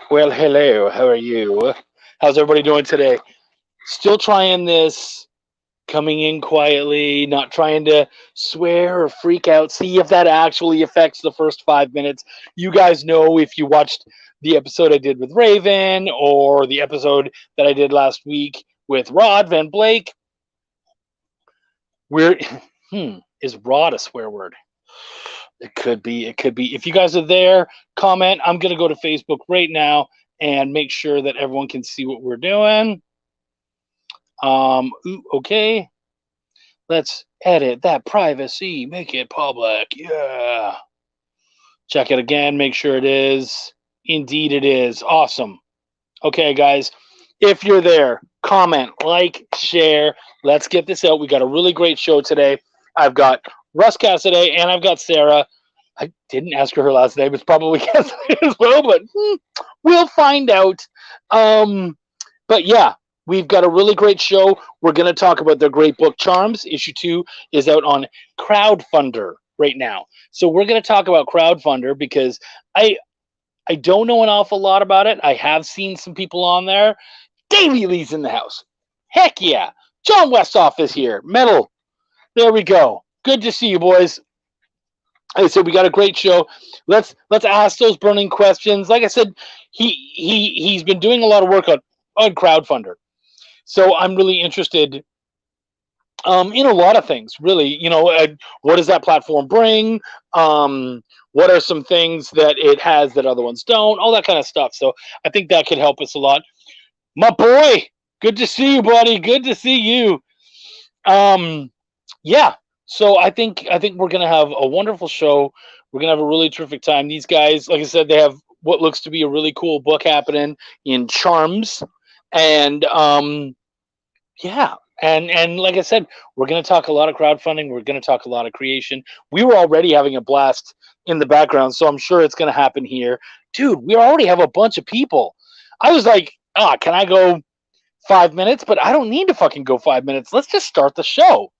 Well, hello. How are you? How's everybody doing today? Still trying this, coming in quietly, not trying to swear or freak out. See if that actually affects the first 5 minutes. You guys know if you watched the episode I did with Raven or the episode that I did last week with Rod Van Blake. We're is Rod a swear word? It could be. It could be. If you guys are there, comment. I'm gonna go to Facebook right now and make sure that everyone can see what we're doing. Okay. Let's edit that privacy. Make it public. Yeah. Check it again. Make sure it is. Indeed, it is. Awesome. Okay, guys. If you're there, comment, like, share. Let's get this out. We got a really great show today. I've got Russ Casseday and I've got Sarah. I didn't ask her last name. It's probably Casseday as well, but we'll find out. But yeah, we've got a really great show. We're going to talk about their great book, Charms. Issue 2 is out on Crowdfunder right now. So we're going to talk about Crowdfunder because I don't know an awful lot about it. I have seen some people on there. Davey Lee's in the house. Heck yeah. John Westhoff is here. Metal. There we go. Good to see you, boys. Like I said, we got a great show. Let's ask those burning questions. Like I said, he's been doing a lot of work on Crowdfunder. So I'm really interested in a lot of things, really. You know, what does that platform bring? What are some things that it has that other ones don't? All that kind of stuff. So I think that could help us a lot. My boy, good to see you, buddy. Good to see you. Yeah. So I think we're gonna have a wonderful show. We're gonna have a really terrific time. These guys, like I said, they have what looks to be a really cool book happening in Charms, and yeah, and like I said, we're gonna talk a lot of crowdfunding. We're gonna talk a lot of creation. We were already having a blast in the background, so I'm sure it's gonna happen here, dude. We already have a bunch of people. I was like, can I go 5 minutes? But I don't need to fucking go 5 minutes. Let's just start the show.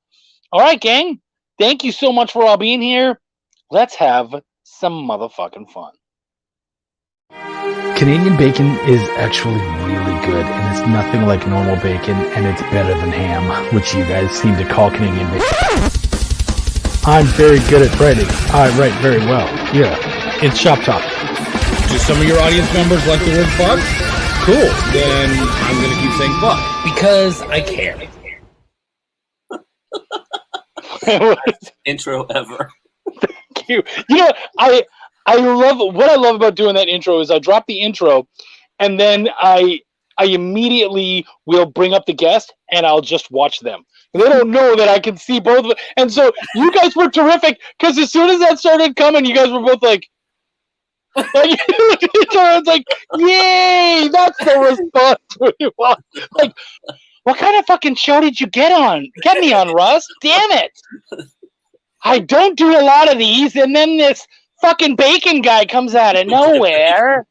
All right, gang. Thank you so much for all being here. Let's have some motherfucking fun. Canadian bacon is actually really good, and it's nothing like normal bacon, and it's better than ham, which you guys seem to call Canadian bacon. I'm very good at writing. I write very well. Yeah, it's Shop Talk. Do some of your audience members like the word fuck? Cool. Then I'm going to keep saying fuck. Because I care. Intro ever. Thank you. You know, I love what I love about doing that intro is I drop the intro and then I immediately will bring up the guest and I'll just watch them. They don't know that I can see both of them. And so you guys were terrific because as soon as that started coming, you guys were both like it's like, yay, that's the response we want. Like, what kind of fucking show did you get me on, Russ? Damn it. I don't do a lot of these, and then this fucking bacon guy comes out of nowhere.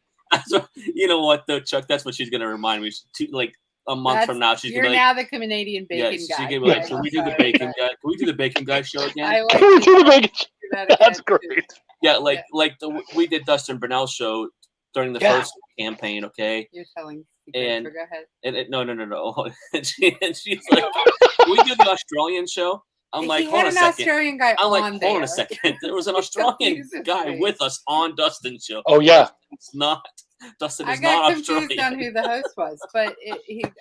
You know what, though, Chuck? That's what she's going to remind me. Like, a month from now, she's going to be like... You're now the Canadian bacon guy. She's going to be like, can we do the bacon guy? Can we do the bacon guy show again? Can we do the bacon show? That's great. Yeah, we did Dustin Burnell's show during the first campaign, okay? You're telling and go ahead. And no. and she's like, can we do the Australian show? I'm like, hold on a second. Australian guy I'm like, on hold on a second. There was an Australian guy with us on Dustin's show. Oh yeah. Dustin is not Australian. I got confused on who the host was, but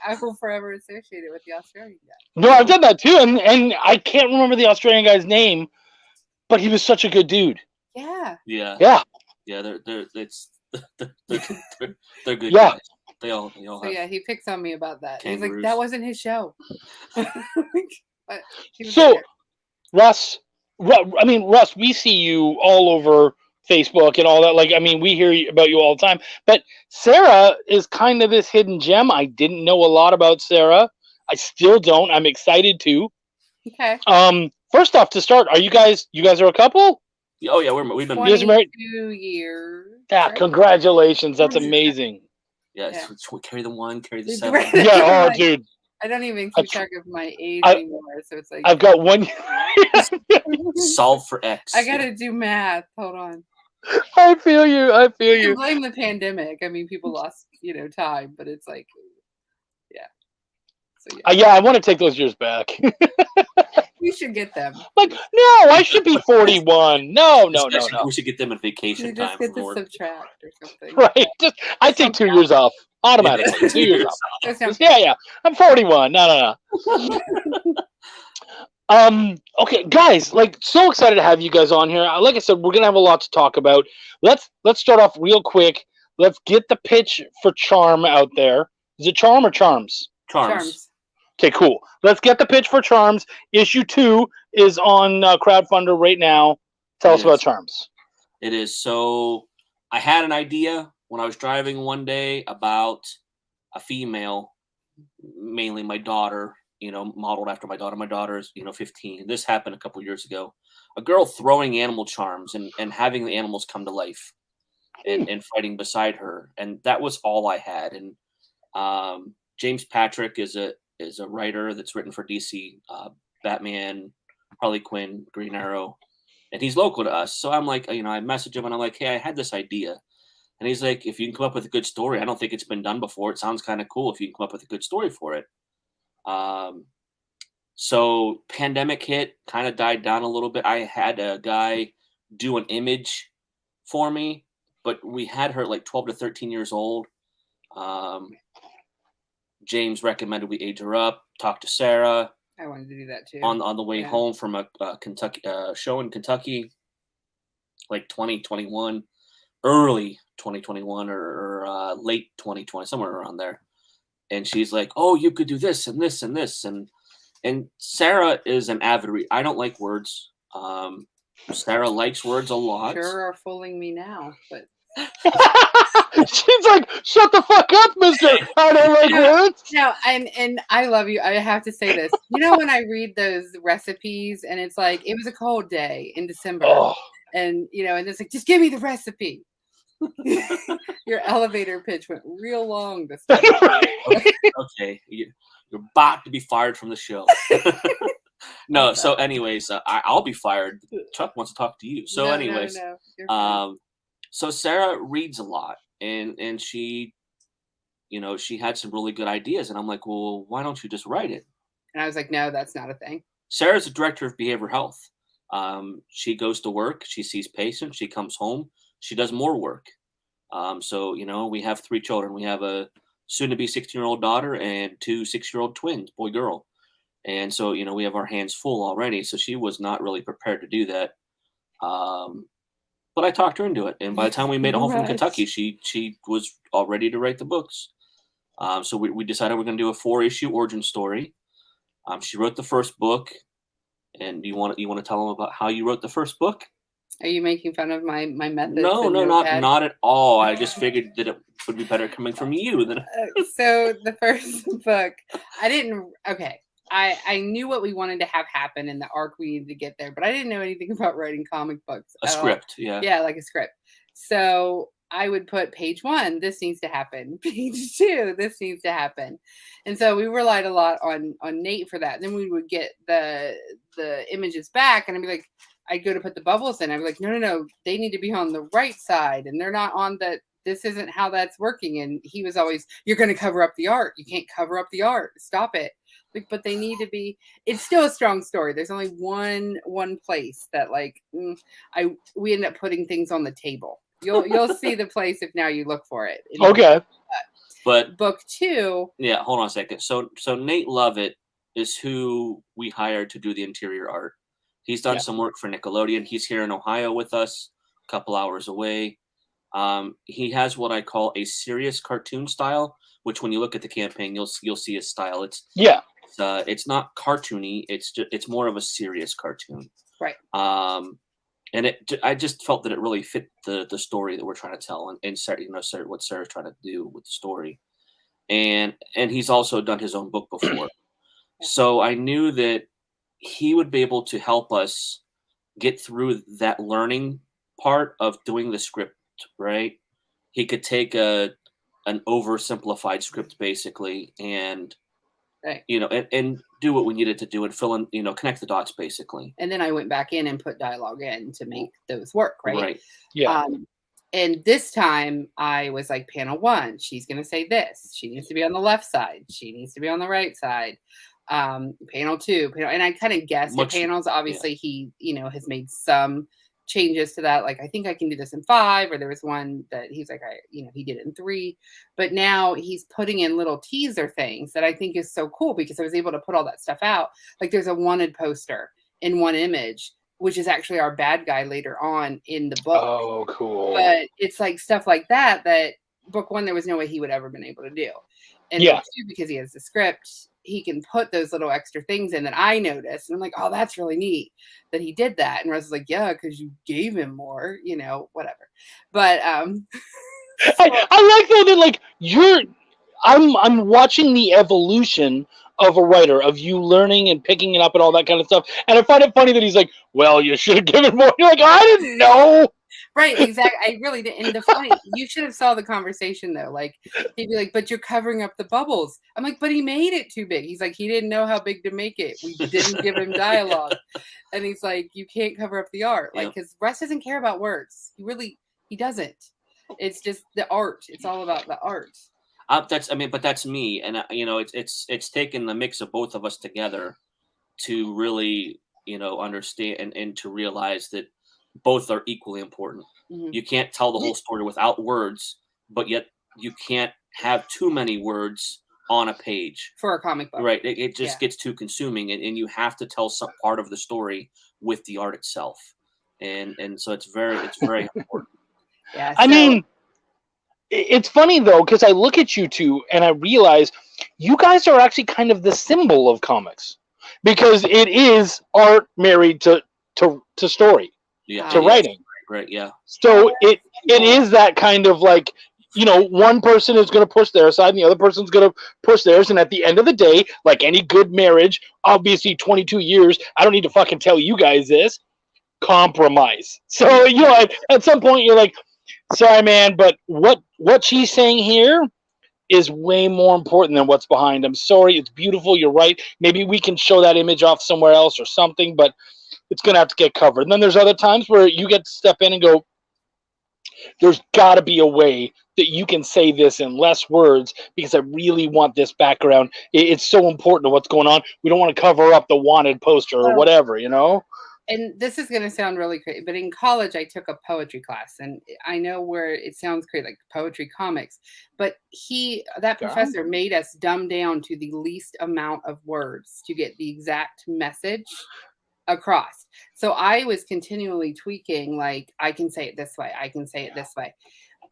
I will forever associate it with the Australian guy. No, I've done that too, and I can't remember the Australian guy's name, but he was such a good dude. Yeah. Yeah. They're good guys. They all so yeah, he picks on me about that. Kangaroos. He's like, that wasn't his show. But so, Russ, we see you all over Facebook and all that. Like, I mean, we hear about you all the time. But Sarah is kind of this hidden gem. I didn't know a lot about Sarah. I still don't. I'm excited to. Okay. First off, to start, are you guys are a couple? Oh yeah, we've been married 2 years. Yeah, right? Congratulations. That's amazing. Yeah. So carry the 1, carry the 7. Yeah, oh dude. I don't even keep track of my age anymore, so it's like I've got 1 solve for X. I gotta do math. Hold on. I feel you. I feel You you. blame the pandemic. I mean, people lost, time, but it's like, yeah. So yeah, Yeah, I want to take those years back. we should get them. Like, no, I should be 41. No. We should get them in vacation You just time get from to work. subtract or something. Right? I take 2 years off automatically. 2 years off. That sounds Yeah. I'm 41. No. Okay, guys, like, so excited to have you guys on here. Like I said, we're gonna have a lot to talk about. Let's start off real quick. Let's get the pitch for Charm out there. Is it Charm or Charms? Charms. Okay, cool. Let's get the pitch for Charms. Issue 2 is on crowdfunder right now. Tell us about Charms. It is. So I had an idea when I was driving one day about a female, mainly my daughter, modeled after my daughter. My daughter is, 15. This happened a couple years ago. A girl throwing animal charms and having the animals come to life and fighting beside her. And that was all I had. And James Patrick is a writer that's written for DC, Batman, Harley Quinn, Green Arrow, and he's local to us. So I'm like, I message him and I'm like, hey, I had this idea. And he's like, if you can come up with a good story, I don't think it's been done before. It sounds kind of cool if you can come up with a good story for it. So pandemic hit, kind of died down a little bit. I had a guy do an image for me, but we had her like 12 to 13 years old. James recommended we age her up, talk to Sarah. I wanted to do that too. On the way home from a Kentucky show in Kentucky, like 2021, early 2021 or late 2020, somewhere around there. And she's like, "Oh, you could do this and this and this." And Sarah is an avid reader. I don't like words. Sarah likes words a lot. Sure are fooling me now, but she's like, "Shut the fuck up, mister. I don't like words." No, and I love you. I have to say this. When I read those recipes and it's like, it was a cold day in December. Oh. And, and it's like, just give me the recipe. Your elevator pitch went real long this time. Okay. You're about to be fired from the show. No, so anyways, I'll be fired. Chuck wants to talk to you. So anyways, No. So Sarah reads a lot and she, she had some really good ideas. And I'm like, well, why don't you just write it? And I was like, no, that's not a thing. Sarah's the director of behavioral health. She goes to work. She sees patients. She comes home. She does more work. So, we have 3 children. We have a soon-to-be 16-year-old daughter and 2 6-year-old twins, boy, girl. And so, we have our hands full already. So she was not really prepared to do that. But I talked her into it. And by the time we made it home from Kentucky, she was all ready to write the books. So we decided we're going to do a 4-issue origin story. She wrote the first book. And you want to tell them about how you wrote the first book? Are you making fun of my methods? No, not at all. I just figured that it would be better coming from you than. So the first book, I knew what we wanted to have happen in the arc we needed to get there, but I didn't know anything about writing comic books. A script, yeah. Yeah, like a script. So I would put page 1, this needs to happen. Page 2, this needs to happen. And so we relied a lot on Nate for that. And then we would get the images back and I'd be like, I'd go to put the bubbles in. I'd be like, no, they need to be on the right side. And they're not on this isn't how that's working. And he was always, you're going to cover up the art. You can't cover up the art. Stop it. Like, but they need to be, it's still a strong story. There's only one place that we end up putting things on the table. You'll see the place if now you look for it. Okay. But book 2. Yeah, hold on a second. So Nate Lovett is who we hired to do the interior art. He's done some work for Nickelodeon. He's here in Ohio with us, a couple hours away. He has what I call a serious cartoon style, which when you look at the campaign, you'll see his style. It's not cartoony. It's more of a serious cartoon. Right. And I just felt that it really fit the story that we're trying to tell, and Sarah, what Sarah's trying to do with the story, and he's also done his own book before, so I knew that he would be able to help us get through that learning part of doing the script. Right, he could take an oversimplified script basically and Right. You know, and do what we needed to do and fill in, you know, connect the dots basically. And then I went back in and put dialogue in to make those work, right? Right. Yeah. And this time I was like, panel 1, she's going to say this. She needs to be on the left side. She needs to be on the right side. Panel 2, and I kind of guessed the panels. Obviously, he, you know, has made some changes to that. Like, I think I can do this in 5, or there was one that he's like, he did it in 3. But now he's putting in little teaser things that I think is so cool because I was able to put all that stuff out. Like, there's a wanted poster in one image, which is actually our bad guy later on in the book. Oh, cool. But it's like stuff like that book 1, there was no way he would ever been able to do. And book 2, because he has the script, he can put those little extra things in that I noticed. And I'm like, oh, that's really neat that he did that. And Russ was like, yeah, because you gave him more, you know, whatever. But I like though that like I'm watching the evolution of a writer, of you learning and picking it up and all that kind of stuff. And I find it funny that he's like, well, you should have given more. You're like, I didn't know. Right, exactly. I really did. And the funny, you should have saw the conversation though. Like, he'd be like, but you're covering up the bubbles. I'm like, but he made it too big. He's like, he didn't know how big to make it. We didn't give him dialogue. And he's like, you can't cover up the art. Like, because Russ doesn't care about words. He doesn't. It's just the art. It's all about the art. But that's me. And, you know, it's taken the mix of both of us together to really, you know, understand and to realize that both are equally important. Mm-hmm. You can't tell the whole story without words, but yet you can't have too many words on a page for a comic book. Right. It just gets too consuming, and you have to tell some part of the story with the art itself. And so it's very important. Yeah. I mean, it's funny though, because I look at you two and I realize you guys are actually kind of the symbol of comics, because it is art married to story. Yeah, to writing. Right, yeah. So it is that kind of like, you know, one person is going to push their side and the other person's going to push theirs. And at the end of the day, like any good marriage, obviously 22 years, I don't need to fucking tell you guys this, compromise. So, you know, at some point you're like, sorry, man, but what she's saying here is way more important than what's behind. I'm sorry, it's beautiful, you're right. Maybe we can show that image off somewhere else or something, but it's going to have to get covered. And then there's other times where you get to step in and go, there's got to be a way that you can say this in less words because I really want this background. It's so important to what's going on. We don't want to cover up the wanted poster or whatever, you know? And this is going to sound really crazy, but in college, I took a poetry class, and I know where it sounds crazy, like poetry comics, but that professor made us dumb down to the least amount of words to get the exact message across. So I was continually tweaking, like, I can say it this way, I can say it this way.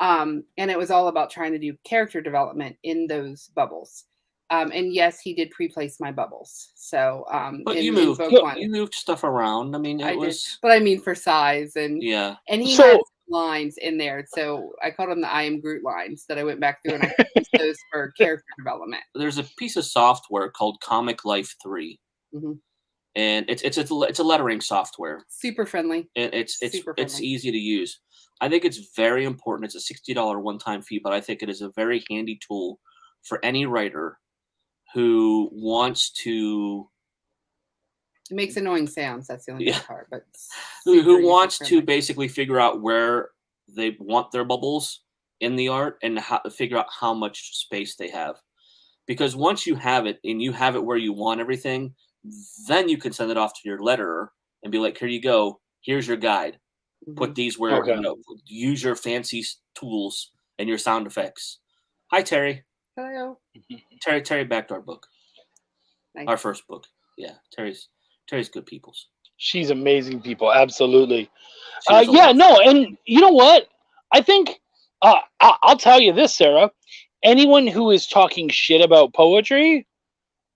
And it was all about trying to do character development in those bubbles. And yes, he did pre-place my bubbles. So, but you moved stuff around. I mean, did. But I mean for size and and he had lines in there. So I called them the I Am Groot lines that I went back through and I used those for character development. There's a piece of software called Comic Life 3. Mm-hmm. And it's a lettering software. Super friendly. And it's easy to use. I think it's very important. It's a $60 one-time fee, but I think it is a very handy tool for any writer who wants to. It makes annoying sounds. That's the only part. But who wants to basically figure out where they want their bubbles in the art and figure out how much space they have. Because once you have it and you have it where you want everything, then you can send it off to your letterer and be like, here you go. Here's your guide. Mm-hmm. Put these where, use your fancy tools and your sound effects. Hi, Terry. Hello. Terry backed our book. Nice. Our first book. Yeah. Terry's good peoples. She's amazing people. Absolutely. And you know what? I think, I'll tell you this, Sarah, anyone who is talking shit about poetry,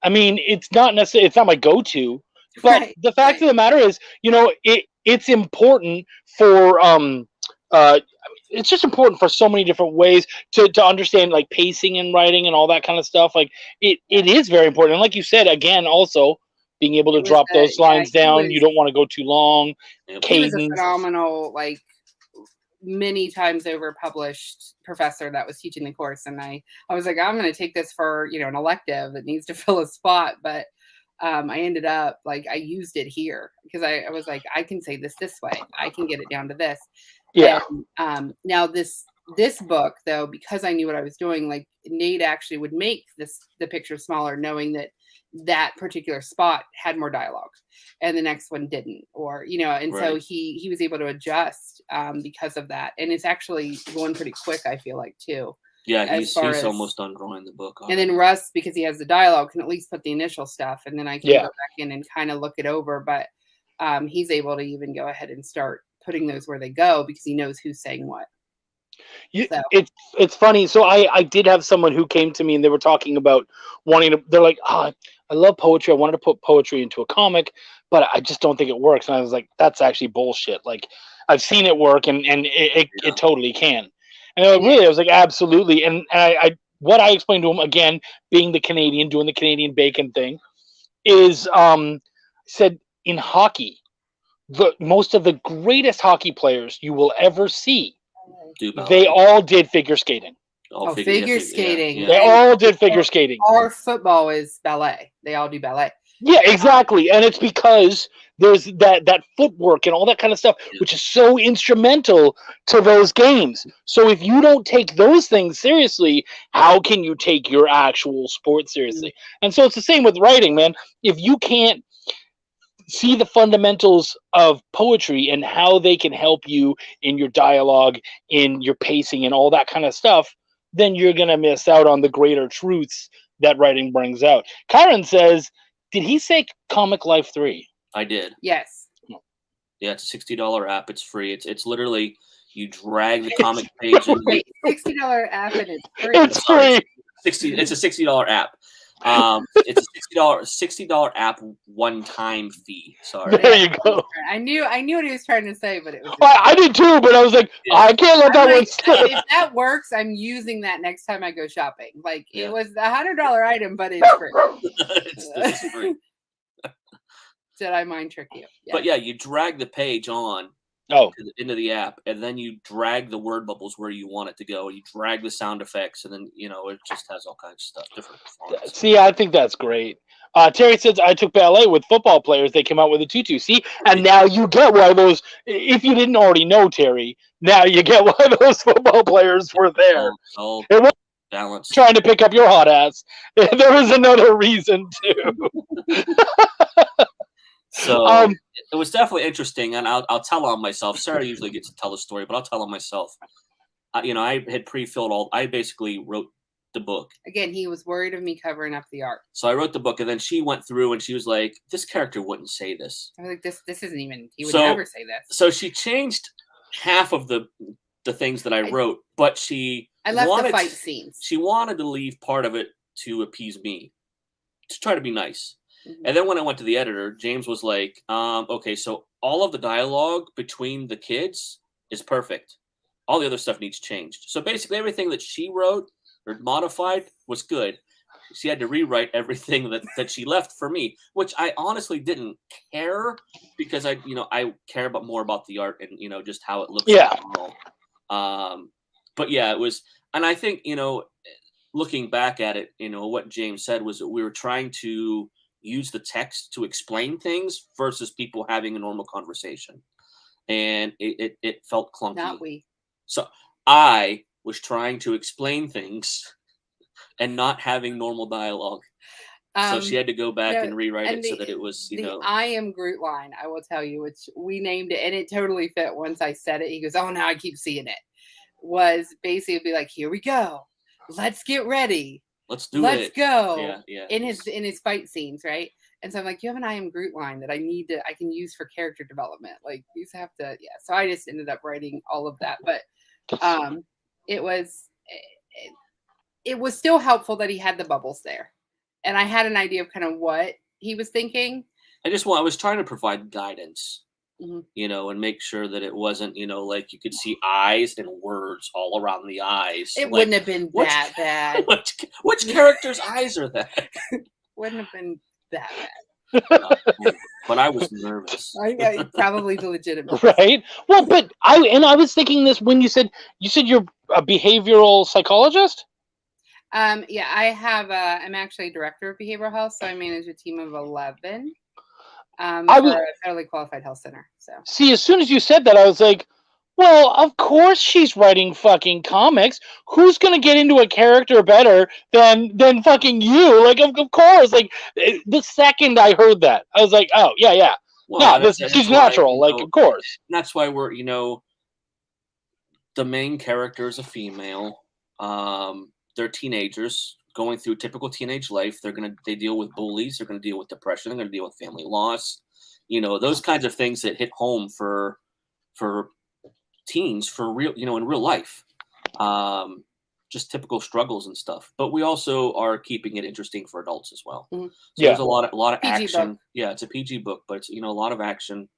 I mean, it's not my go-to, but the fact of the matter is, you know, it's important for, it's just important for so many different ways to understand like pacing and writing and all that kind of stuff. Like it is very important. And like you said, again, also being able to drop those lines down. You don't want to go too long. He was a phenomenal, like, many times over published professor that was teaching the course. And I was like, I'm going to take this for, an elective that needs to fill a spot. But I ended up like, I used it here because I was like, I can say this way. I can get it down to this. Yeah. And, now this book though, because I knew what I was doing, like Nate actually would make the picture smaller, knowing that particular spot had more dialogue and the next one didn't, or, and Right. so he was able to adjust because of that. And it's actually going pretty quick, I feel like, too. Yeah, he's almost done drawing the book. And then Russ, because he has the dialogue, can at least put the initial stuff, and then I can go back in and kind of look it over. But he's able to even go ahead and start putting those where they go because he knows who's saying what. So. It's funny. So I did have someone who came to me and they were talking about wanting to. They're like, I love poetry. I wanted to put poetry into a comic, but I just don't think it works. And I was like, that's actually bullshit. Like, I've seen it work, and it totally can. And they're like, really? I was like, absolutely. And what I explained to him, again, being the Canadian, doing the Canadian bacon thing, is said in hockey, most of the greatest hockey players you will ever see, they all did figure skating. Figure skating. Yeah. They all did figure skating. Or football is ballet. They all do ballet. Yeah, exactly. And it's because there's that footwork and all that kind of stuff, which is so instrumental to those games. So if you don't take those things seriously, how can you take your actual sport seriously? And so it's the same with writing, man. If you can't see the fundamentals of poetry and how they can help you in your dialogue, in your pacing, and all that kind of stuff, then you're going to miss out on the greater truths that writing brings out. Kyron says, did he say Comic Life 3? I did. Yes. Yeah, it's a $60 app. It's free. It's literally, you drag the comic page. Wait, $60 app and it's free. It's free. It's a $60 app. It's a $60 app one-time fee. Sorry. There you go. I knew what he was trying to say, but it was. I did too, but I was like, I can't let that one slip. If that works, I'm using that next time I go shopping. Like it was a $100 item, but it's free. It's free. Did I mind trick you? Yeah. But yeah, you drag the page on. Into the app, and then you drag the word bubbles where you want it to go. You drag the sound effects, and then it just has all kinds of stuff, different performances. See, I think that's great. Terry says, I took ballet with football players. They came out with a tutu. See, and now you get why those. If you didn't already know, Terry, now you get why those football players were there. It was balance. Trying to pick up your hot ass. There was another reason too. So it was definitely interesting, and I'll tell on myself. Sarah usually gets to tell the story, but I'll tell on myself. I had pre-filled I basically wrote the book. Again, he was worried of me covering up the art. So I wrote the book, and then she went through, and she was like, "This character wouldn't say this." I was like, "This isn't even. He would never say this." So she changed half of the things that I wrote, but I left the fight scenes. She wanted to leave part of it to appease me, to try to be nice. And then when I went to the editor, James was like, okay, so all of the dialogue between the kids is perfect. All the other stuff needs changed. So basically everything that she wrote or modified was good. She had to rewrite everything that she left for me, which I honestly didn't care because I care more about the art and, just how it looks. Yeah. But yeah, it was, and I think, looking back at it, what James said was that we were trying to use the text to explain things versus people having a normal conversation, and it felt clunky. Not we. So I was trying to explain things and not having normal dialogue. So she had to go back and rewrite it so that it was, I am Groot line, I will tell you, which we named it, and it totally fit once I said it. He goes, "Oh, now I keep seeing it." Was basically be like, "Here we go. Let's get ready. Let's do it. Let's go." Yeah. In his fight scenes, right? And so I'm like, you have an I am Groot line that I can use for character development. Like these have to, yeah. So I just ended up writing all of that. But it was still helpful that he had the bubbles there. And I had an idea of kind of what he was thinking. I was trying to provide guidance. And make sure that it wasn't, like you could see eyes and words all around the eyes. It wouldn't have been that bad. Which character's eyes are that? Wouldn't have been that bad. But I was nervous. Probably the legitimate. Right. Well, but I was thinking this when you said you're a behavioral psychologist. Yeah, I have. I'm actually director of behavioral health, so I manage a team of 11 for a federally qualified health center. So see, as soon as you said that, I was like, well, of course she's writing fucking comics. Who's gonna get into a character better than fucking you? Like, of course. Like, the second I heard that, I was like, oh yeah. Well, Yeah, she's natural. Like, of course. That's why we're, the main character is a female. They're teenagers going through typical teenage life. They deal with bullies. They're gonna deal with depression. They're gonna deal with family loss. Those kinds of things that hit home for teens for real, in real life. Just typical struggles and stuff. But we also are keeping it interesting for adults as well. Mm-hmm. So there's a lot of PG action. book. Yeah, it's a PG book, but it's a lot of action.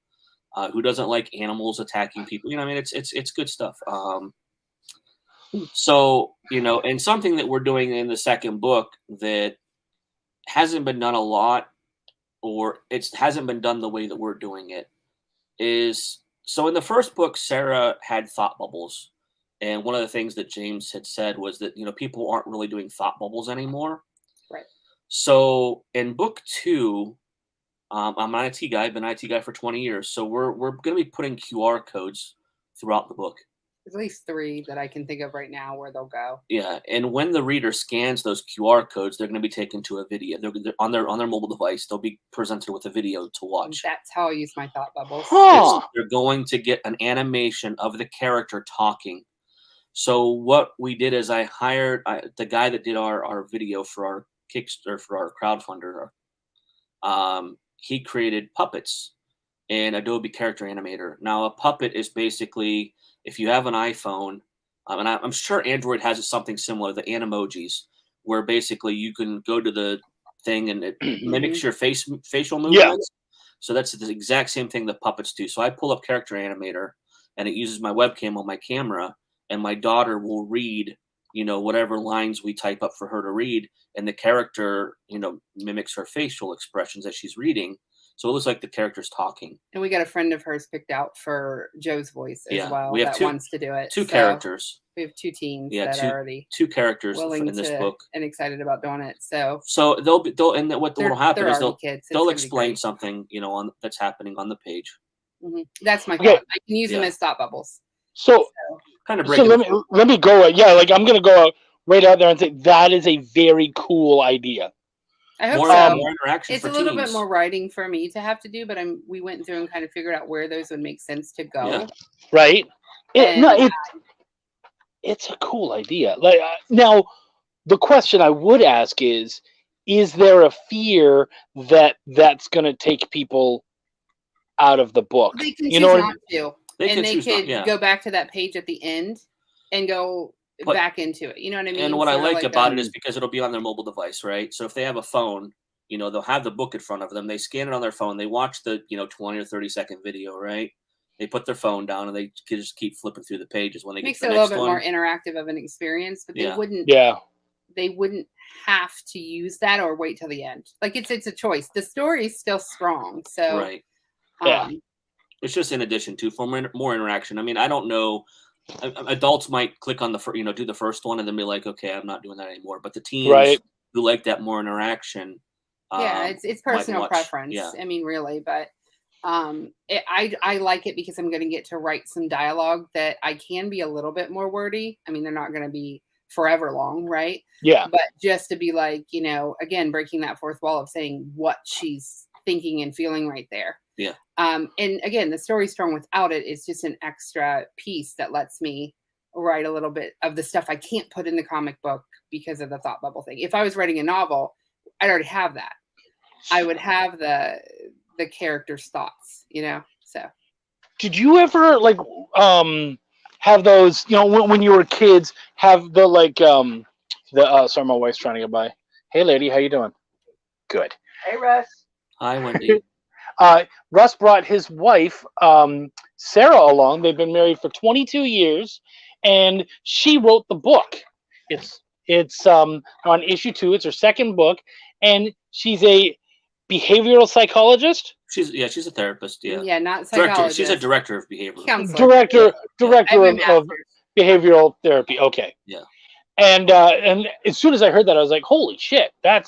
Who doesn't like animals attacking people? It's good stuff. So, and something that we're doing in the second book that hasn't been done a lot, or it hasn't been done the way that we're doing it, is, so in the first book, Sarah had thought bubbles. And one of the things that James had said was that, people aren't really doing thought bubbles anymore. Right. So in book 2, I'm an IT guy. I've been an IT guy for 20 years. So we're going to be putting QR codes throughout the book. There's at least 3 that I can think of right now where they'll go. Yeah, and when the reader scans those QR codes, they're going to be taken to a video. They're on their mobile device. They'll be presented with a video to watch. And that's how I use my thought bubbles. Huh. They're going to get an animation of the character talking. So what we did is I hired the guy that did our video for our Kickstarter, for our crowdfunder. He created puppets in Adobe Character Animator. Now, a puppet is basically, if you have an iPhone, and I'm sure Android has something similar, the Animojis, where basically you can go to the thing and it mimics your facial movements. So that's the exact same thing that puppets do. So I pull up Character Animator, and it uses my webcam on my camera, and my daughter will read, whatever lines we type up for her to read, and the character, mimics her facial expressions as she's reading. So it looks like the character's talking. And we got a friend of hers picked out for Joe's voice as well. We have wants to do it. Two characters. We have 2 teams that are already 2 characters in this book and excited about doing it. So what'll happen is they'll explain something, that's happening on the page. Mm-hmm. That's my thought. I can use them as thought bubbles. So kind of so let me go. I'm going to go right out there and say that is a very cool idea. I hope so. More interaction. It's a little bit more writing for me to have to do, but we went through and kind of figured out where those would make sense to go. Yeah. Right. It's a cool idea. Like now, the question I would ask is there a fear that that's going to take people out of the book? They can choose not to. They could go back to that page at the end and go back into it. You know what I mean? And what I like about it is because it'll be on their mobile device, right? So if they have a phone, they'll have the book in front of them. They scan it on their phone. They watch the 20 or 30-second video, right? They put their phone down and they just keep flipping through the pages when they get to the next one. Makes it a little bit more interactive of an experience, but they wouldn't. Yeah. They wouldn't have to use that or wait till the end. Like it's a choice. The story is still strong, so right. It's just in addition to for more interaction. I mean, I don't know. Adults might click on do the first one and then be like, okay, I'm not doing that anymore. But the teens who like that more interaction, it's personal preference. Yeah. I mean, really, but I like it because I'm going to get to write some dialogue that I can be a little bit more wordy. I mean, they're not going to be forever long, right? Yeah. But just to be like, again, breaking that fourth wall of saying what she's thinking and feeling right there. Yeah. And again, the story's strong without it. It's just an extra piece that lets me write a little bit of the stuff I can't put in the comic book because of the thought bubble thing. If I was writing a novel, I'd already have that. I would have the character's thoughts, so. Did you ever have those, when you were kids, have the sorry, my wife's trying to get by. Hey lady, how you doing? Good. Hey Russ. Hi, Wendy. Russ brought his wife, Sarah, along. They've been married for 22 years, and she wrote the book. It's on issue 2. It's her second book, and she's a behavioral psychologist. She's a therapist. Yeah, Yeah, not director. psychologist. She's a director of behavioral. Counselor. Director I have a of master's. behavioral therapy. Okay. Yeah. And as soon as I heard that, I was like, holy shit! Of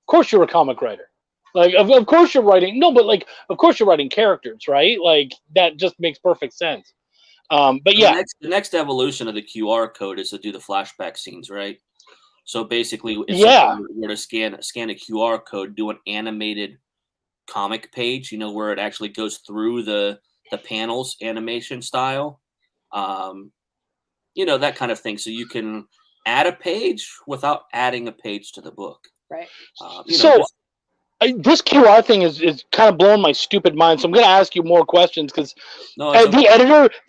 course you're a comic writer. Like, of course you're writing. No, but like, of course you're writing characters, right? Like, that just makes perfect sense. But yeah, the next evolution of the QR code is to do the flashback scenes, right? So basically, if someone were to scan a QR code, do an animated comic page, where it actually goes through the panels, animation style, that kind of thing. So you can add a page without adding a page to the book. Right. This QR thing is kind of blowing my stupid mind. So I'm going to ask you more questions because the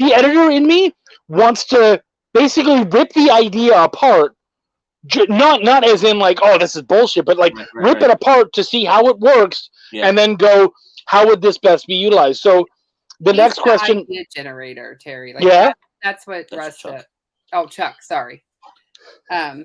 editor in me wants to basically rip the idea apart. Not as in like, oh, this is bullshit, but like rip it apart to see how it works, and then go, how would this best be utilized? So the next question, idea generator, Terry. That's what Russ did. Oh, Chuck, sorry. I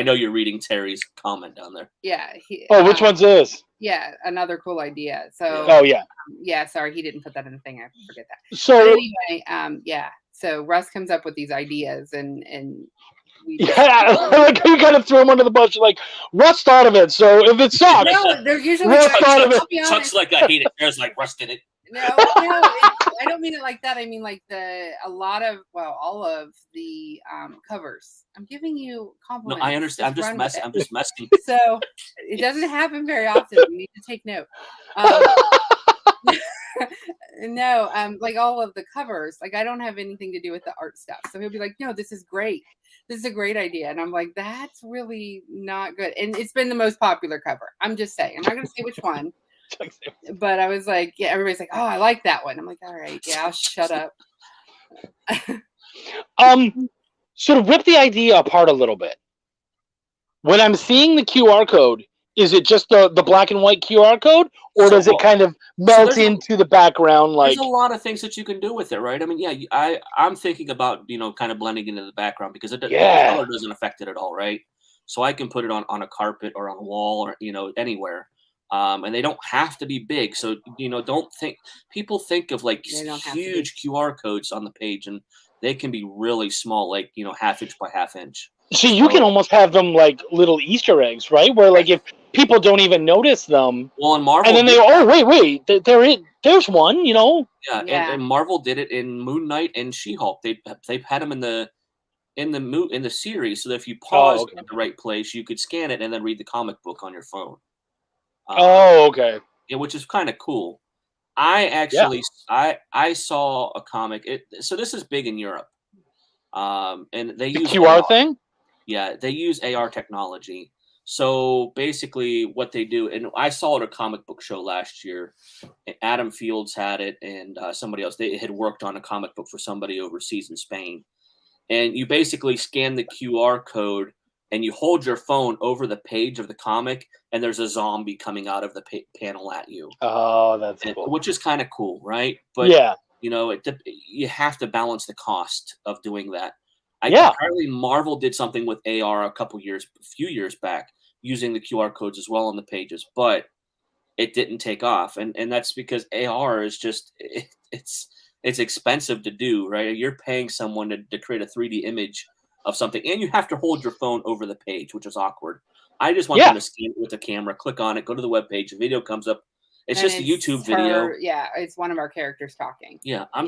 know you're reading Terry's comment down there. Yeah. Which one's this? Yeah, another cool idea. So. Oh yeah. Yeah, sorry, he didn't put that in the thing. I forget that. So but anyway, yeah. So Russ comes up with these ideas, and like you gotta throw him under the bus. You're like, Russ thought of it, so if it sucks, no, they're usually Russ thought of it. Chuck's like, I hate it. There's like, Russ did it. No, I don't mean it like that. I mean like all of the covers. I'm giving you compliments. No, I understand. I'm just messing. So it doesn't happen very often. You need to take note. No, like all of the covers, like I don't have anything to do with the art stuff. So he'll be like, no, this is great. This is a great idea. And I'm like, that's really not good. And it's been the most popular cover. I'm just saying. I'm not going to say which one. But I was like, yeah, everybody's like, oh, I like that one. I'm like, all right, yeah, I'll shut up. So to rip the idea apart a little bit, when I'm seeing the QR code, is it just the black and white QR code, or does it kind of melt into the background? Like, there's a lot of things that you can do with it, right? I mean, yeah, I'm thinking about kind of blending into the background because the color doesn't affect it at all, right? So I can put it on a carpet or on a wall or anywhere, and they don't have to be big. So don't think people think of like huge QR codes on the page, and they can be really small, like 1/2 inch by 1/2 inch. So you can almost have them like little Easter eggs, right? Where like if people don't even notice them, well, in Marvel, and then wait, there's one, Yeah, and Marvel did it in Moon Knight and She-Hulk. They've had them in the series, so that if you pause at the right place, you could scan it and then read the comic book on your phone. Okay. Yeah, which is kind of cool. I actually I saw a comic. So this is big in Europe, and they use QR thing. Yeah, they use AR technology. So basically what they do, and I saw it at a comic book show last year. Adam Fields had it, and somebody else. They had worked on a comic book for somebody overseas in Spain. And you basically scan the QR code, and you hold your phone over the page of the comic, and there's a zombie coming out of the panel at you. Oh, that's cool. Which is kind of cool, right? But, you have to balance the cost of doing that. Apparently Marvel did something with AR a few years back, using the QR codes as well on the pages, but it didn't take off. And that's because AR is just, it's expensive to do, right? You're paying someone to create a 3D image of something, and you have to hold your phone over the page, which is awkward. I just want them to scan it with a camera, click on it, go to the webpage, the video comes up. It's just a YouTube video. Yeah, it's one of our characters talking. Yeah, I'm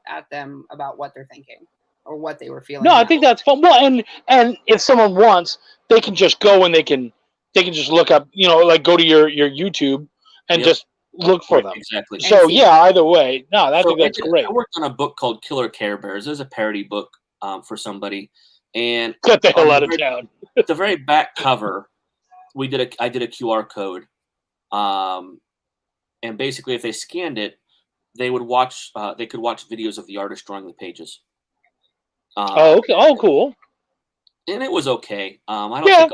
at them about what they're thinking or what they were feeling. No, I think that's fun. Well, and if someone wants, they can just go and they can just look up, like go to your YouTube and just look for them. Exactly. So either way, I think that's great. I worked on a book called Killer Care Bears. There's a parody book for somebody, and get the hell out of town. The very back cover, I did a QR code, and basically if they scanned it, they would watch. They could watch videos of the artist drawing the pages. Okay. Oh, cool. And it was okay. I don't think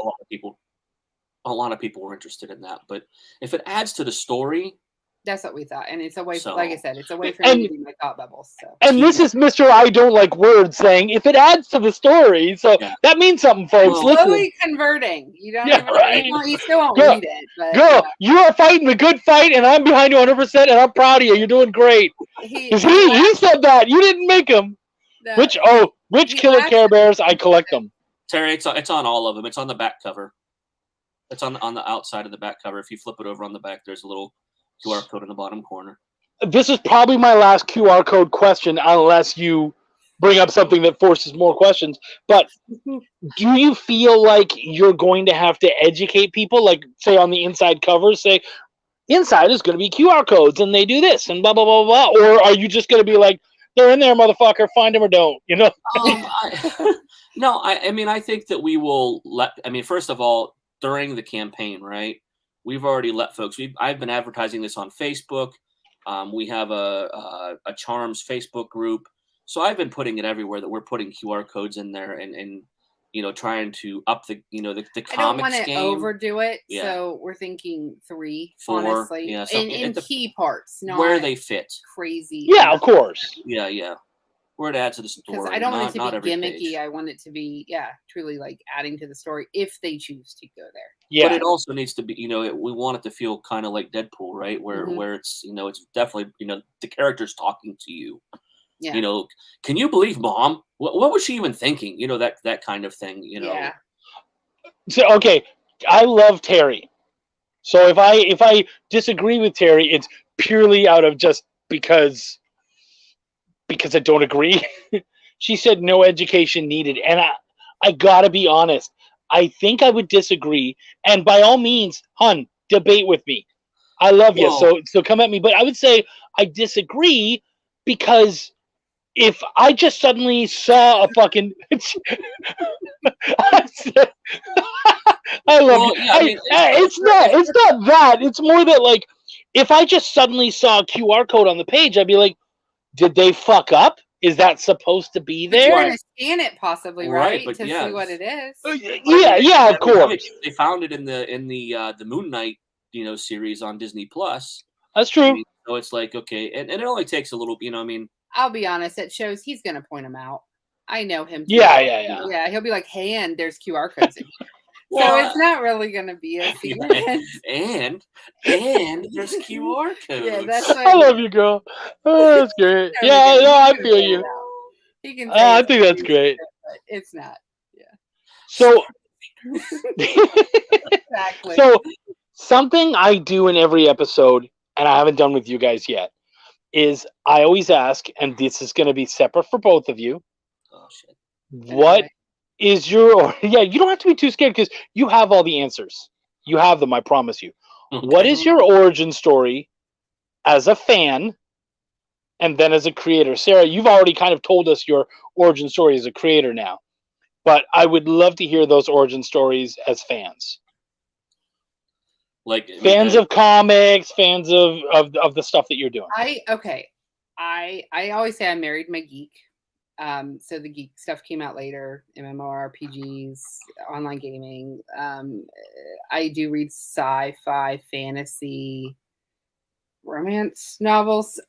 a lot of people were interested in that. But if it adds to the story, That's what we thought, and it's a way. So- Like I said, it's a way for me to be my thought bubbles. So. And this is Mr. I don't like words saying if it adds to the story, so Yeah. that means something, folks. Well, Listen, Slowly converting. You don't Yeah, even. right. You still won't Girl, read it, but girl, you are fighting the good fight, and I'm behind you 100%, and I'm proud of you. You're doing great. he He said that. You didn't make him. no, Which he killer laughed Care at Bears? I collect them. Terry, it's on all of them. It's on the back cover. It's on the outside of the back cover. If you flip it over on the back, there's a little QR code in the bottom corner. This is probably my last QR code question, unless you bring up something that forces more questions. But do you feel like you're going to have to educate people, like say on the inside covers, say inside is going to be QR codes and they do this and blah blah blah blah, or are you just going to be like, they're in there, motherfucker, find them or don't, you know? I mean, I think that we will first of all, during the campaign, right? We've already let folks. I've been advertising this on Facebook. We have a Charms Facebook group, so I've been putting it everywhere that we're putting QR codes in there and trying to up the the I don't comics want to game. overdo it, Yeah. so we're thinking 3, 4, honestly, yeah, so in key parts, not where they fit. crazy. Yeah, of course. Yeah. Where it adds to the story. Because I don't want it not to be every gimmicky. page. I want it to be, truly like adding to the story if they choose to go there. Yeah, But it also needs to be, we want it to feel kind of like Deadpool, right? Where it's, it's definitely, the character's talking to you. Yeah. Can you believe Mom? What was she even thinking? That kind of thing. Yeah. So okay, I love Terry. So if I disagree with Terry, it's purely out of just because I don't agree. She said no education needed, and I gotta be honest. I think I would disagree, and by all means, hun, debate with me. I love you, so come at me. But I would say I disagree because if I just suddenly saw a fucking, I love you. Yeah, I mean, it's not that. It's more that like, if I just suddenly saw a QR code on the page, I'd be like, did they fuck up? Is that supposed to be But you're there? going to scan it possibly, Right, right? but To yeah. see what it is. Yeah, of course. They found it in the Moon Knight series on Disney Plus. That's true. So it's like, okay, and it only takes a little, I'll be honest, it shows he's going to point them out. I know him. Too. Yeah. Yeah, he'll be like, hey, and there's QR codes in here. Well, so it's not really going to be a secret. and there's QR codes. Yeah, that's I love you, girl. Oh, that's great. Yeah, no, I feel you. He can I think that's great. But it's not. Yeah. So, Exactly. so something I do in every episode, and I haven't done with you guys yet, is I always ask, and this is going to be separate for both of you. Oh shit. What is your? Yeah, you don't have to be too scared because you have all the answers. You have them, I promise you. Okay. What is your origin story as a fan, and then as a creator? Sarah, you've already kind of told us your origin story as a creator now, but I would love to hear those origin stories as fans. Like Fans of comics, fans of the stuff that you're doing. I always say I married my geek. So the geek stuff came out later, MMORPGs, online gaming. I do read sci-fi, fantasy, romance novels.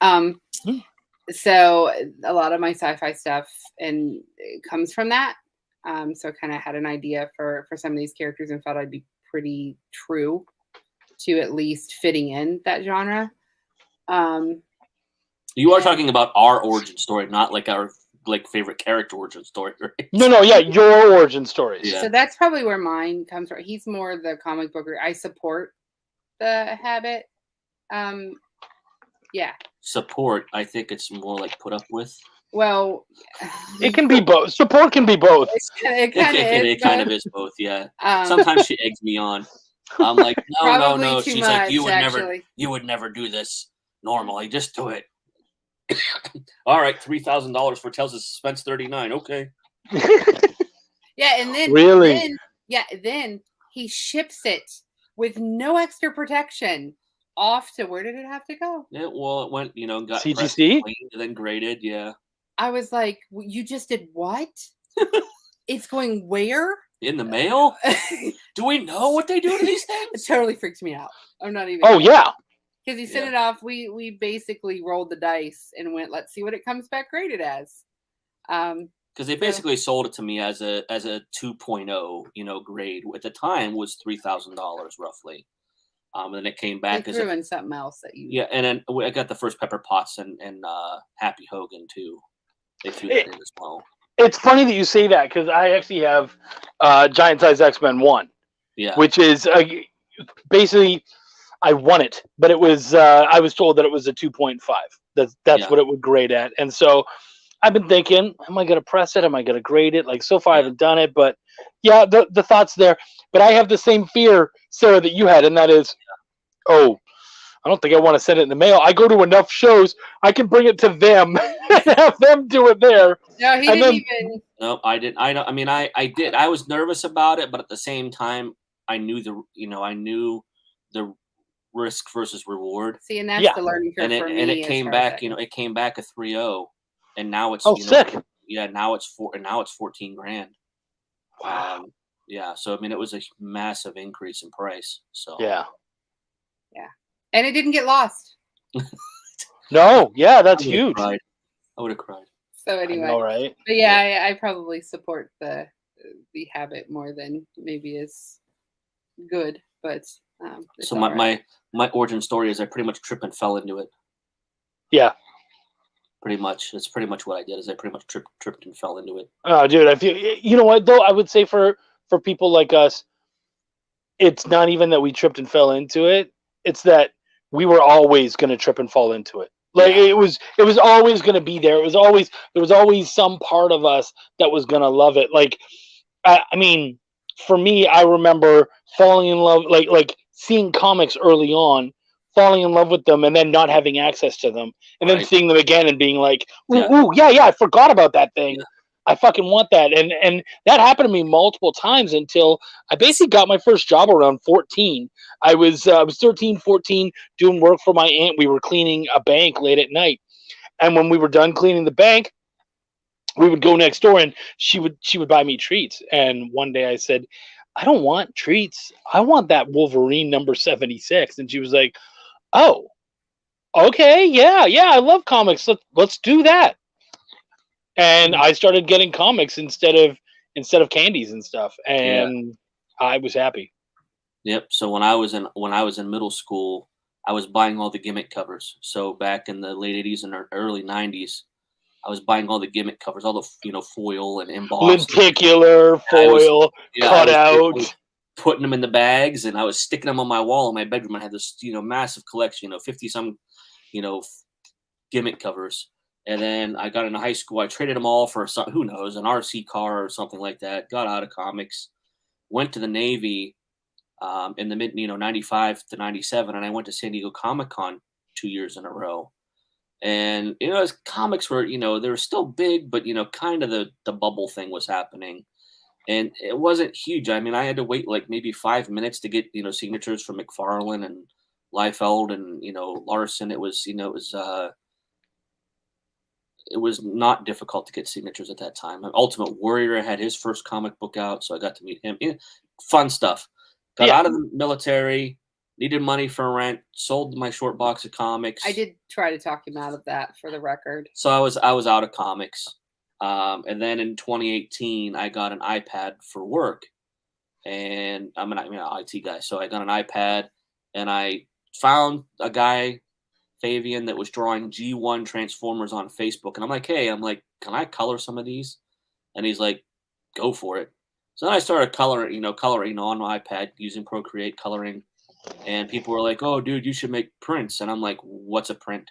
So a lot of my sci-fi stuff and it comes from that. So I kind of had an idea for some of these characters and felt I'd be pretty true to at least fitting in that genre. You are talking about our origin story, not like our favorite character origin story, right? No, yeah, your origin stories. Yeah. So that's probably where mine comes from. He's more the comic booker. I support the habit. Yeah. Support, I think it's more like put up with. Well, It can be both. Support can be both. it kind of is both, yeah. Um, Sometimes she eggs me on. I'm like, no. Probably too She's much, like, actually. you would never do this normally. Just do it. All right, $3,000 for Tales of Suspense 39. Okay. Yeah, and then Really? Then he ships it with no extra protection off to where did it have to go? Yeah, well, it went, got CGC? pressed, cleaned, and then graded. Yeah. I was like, you just did what? It's going where? In the mail? Do we know what they do to these It things? totally freaks me out. I'm not even. Oh yeah. Because he sent it off. We basically rolled the dice and went, let's see what it comes back graded as. Because they basically sold it to me as a 2.0, grade. At the time was $3,000 roughly. And then it came back as in something else that you. Yeah, and then I got the first Pepper Potts and Happy Hogan too. They threw that in as well. It's funny that you say that because I actually have Giant Size X-Men 1. Yeah. Which is basically I won it, but it was I was told that it was a 2.5. That's what it would grade at, and so I've been thinking, am I going to press it? Am I going to grade it? Like so far, I haven't done it, but yeah, the thoughts there. But I have the same fear, Sarah, that you had, and that is, I don't think I want to send it in the mail. I go to enough shows, I can bring it to them and have them do it there. No, he didn't even. No, I didn't. I did. I was nervous about it, but at the same time, I knew the risk versus reward. See, and that's the learning curve for me. And it came back, it came back a 3.0, and now it's sick. Yeah, now it's $14,000. Wow. Yeah, so I mean, it was a massive increase in price. So yeah, and it didn't get lost. No, yeah, that's huge. I would have cried. So anyway, all right. But yeah, I probably support the habit more than maybe is good, but so my origin story is I pretty much tripped and fell into it. Yeah. Pretty much. That's pretty much what I did. Is I pretty much tripped and fell into it. Oh, dude, I feel. You know what though? I would say for people like us, it's not even that we tripped and fell into it. It's that we were always going to trip and fall into it. Like it was always going to be there. There was always some part of us that was going to love it. Like, I mean, for me, I remember falling in love, like seeing comics early on, falling in love with them, and then not having access to them, and then seeing them again and being like, ooh, I forgot about that thing. Yeah. I fucking want that. And that happened to me multiple times until I basically got my first job around 14. I was 13, 14, doing work for my aunt. We were cleaning a bank late at night. And when we were done cleaning the bank, we would go next door and she would buy me treats. And one day I said, I don't want treats. I want that Wolverine number 76. And she was like, oh, okay. Yeah. I love comics. Let's do that. And I started getting comics instead of candies and stuff, and I was happy. Yep. So when I was in middle school, I was buying all the gimmick covers. So back in the late 80s and early 90s, I was buying all the gimmick covers, all the foil and embossed, lenticular foil, cut out, putting them in the bags, and I was sticking them on my wall in my bedroom. I had this massive collection, 50 some gimmick covers. And then I got into high school. I traded them all for an RC car or something like that. Got out of comics, went to the Navy in the mid 95 to 97, and I went to San Diego Comic-Con 2 years in a row. And as comics were they were still big, but kind of the bubble thing was happening, and it wasn't huge. I mean, I had to wait like maybe 5 minutes to get signatures from McFarlane and Liefeld and Larson. It was not difficult to get signatures at that time. Ultimate Warrior had his first comic book out, so I got to meet him. Fun stuff. Got out of the military, needed money for rent, sold my short box of comics. I did try to talk him out of that, for the record. So I was out of comics. And then in 2018, I got an iPad for work. And I'm an IT guy, so I got an iPad, and I found a guy, Fabian, that was drawing G1 Transformers on Facebook. And I'm like, hey, can I color some of these? And he's like, go for it. So then I started coloring on my iPad using Procreate coloring. And people were like, oh, dude, you should make prints. And I'm like, what's a print?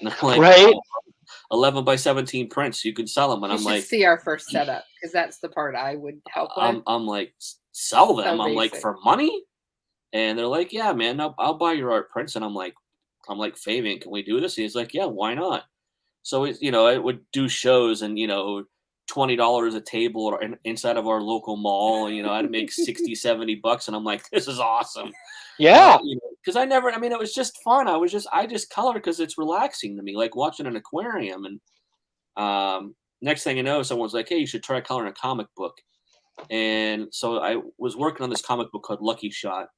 And they're like, right? 11 by 17 prints. You can sell them. And I'm like, see our first setup, because that's the part I would help with. I'm like, sell them. So I'm like, for money? And they're like, yeah, man, I'll buy your art prints. And I'm like, Fabian, can we do this? And he's like, yeah, why not? So it would do shows and $20 a table or inside of our local mall. I'd make 60, 70 bucks, and I'm like, this is awesome. Yeah. Because it was just fun. I just color because it's relaxing to me, like watching an aquarium. And next thing you know, someone's like, hey, you should try coloring a comic book. And so I was working on this comic book called Lucky Shot.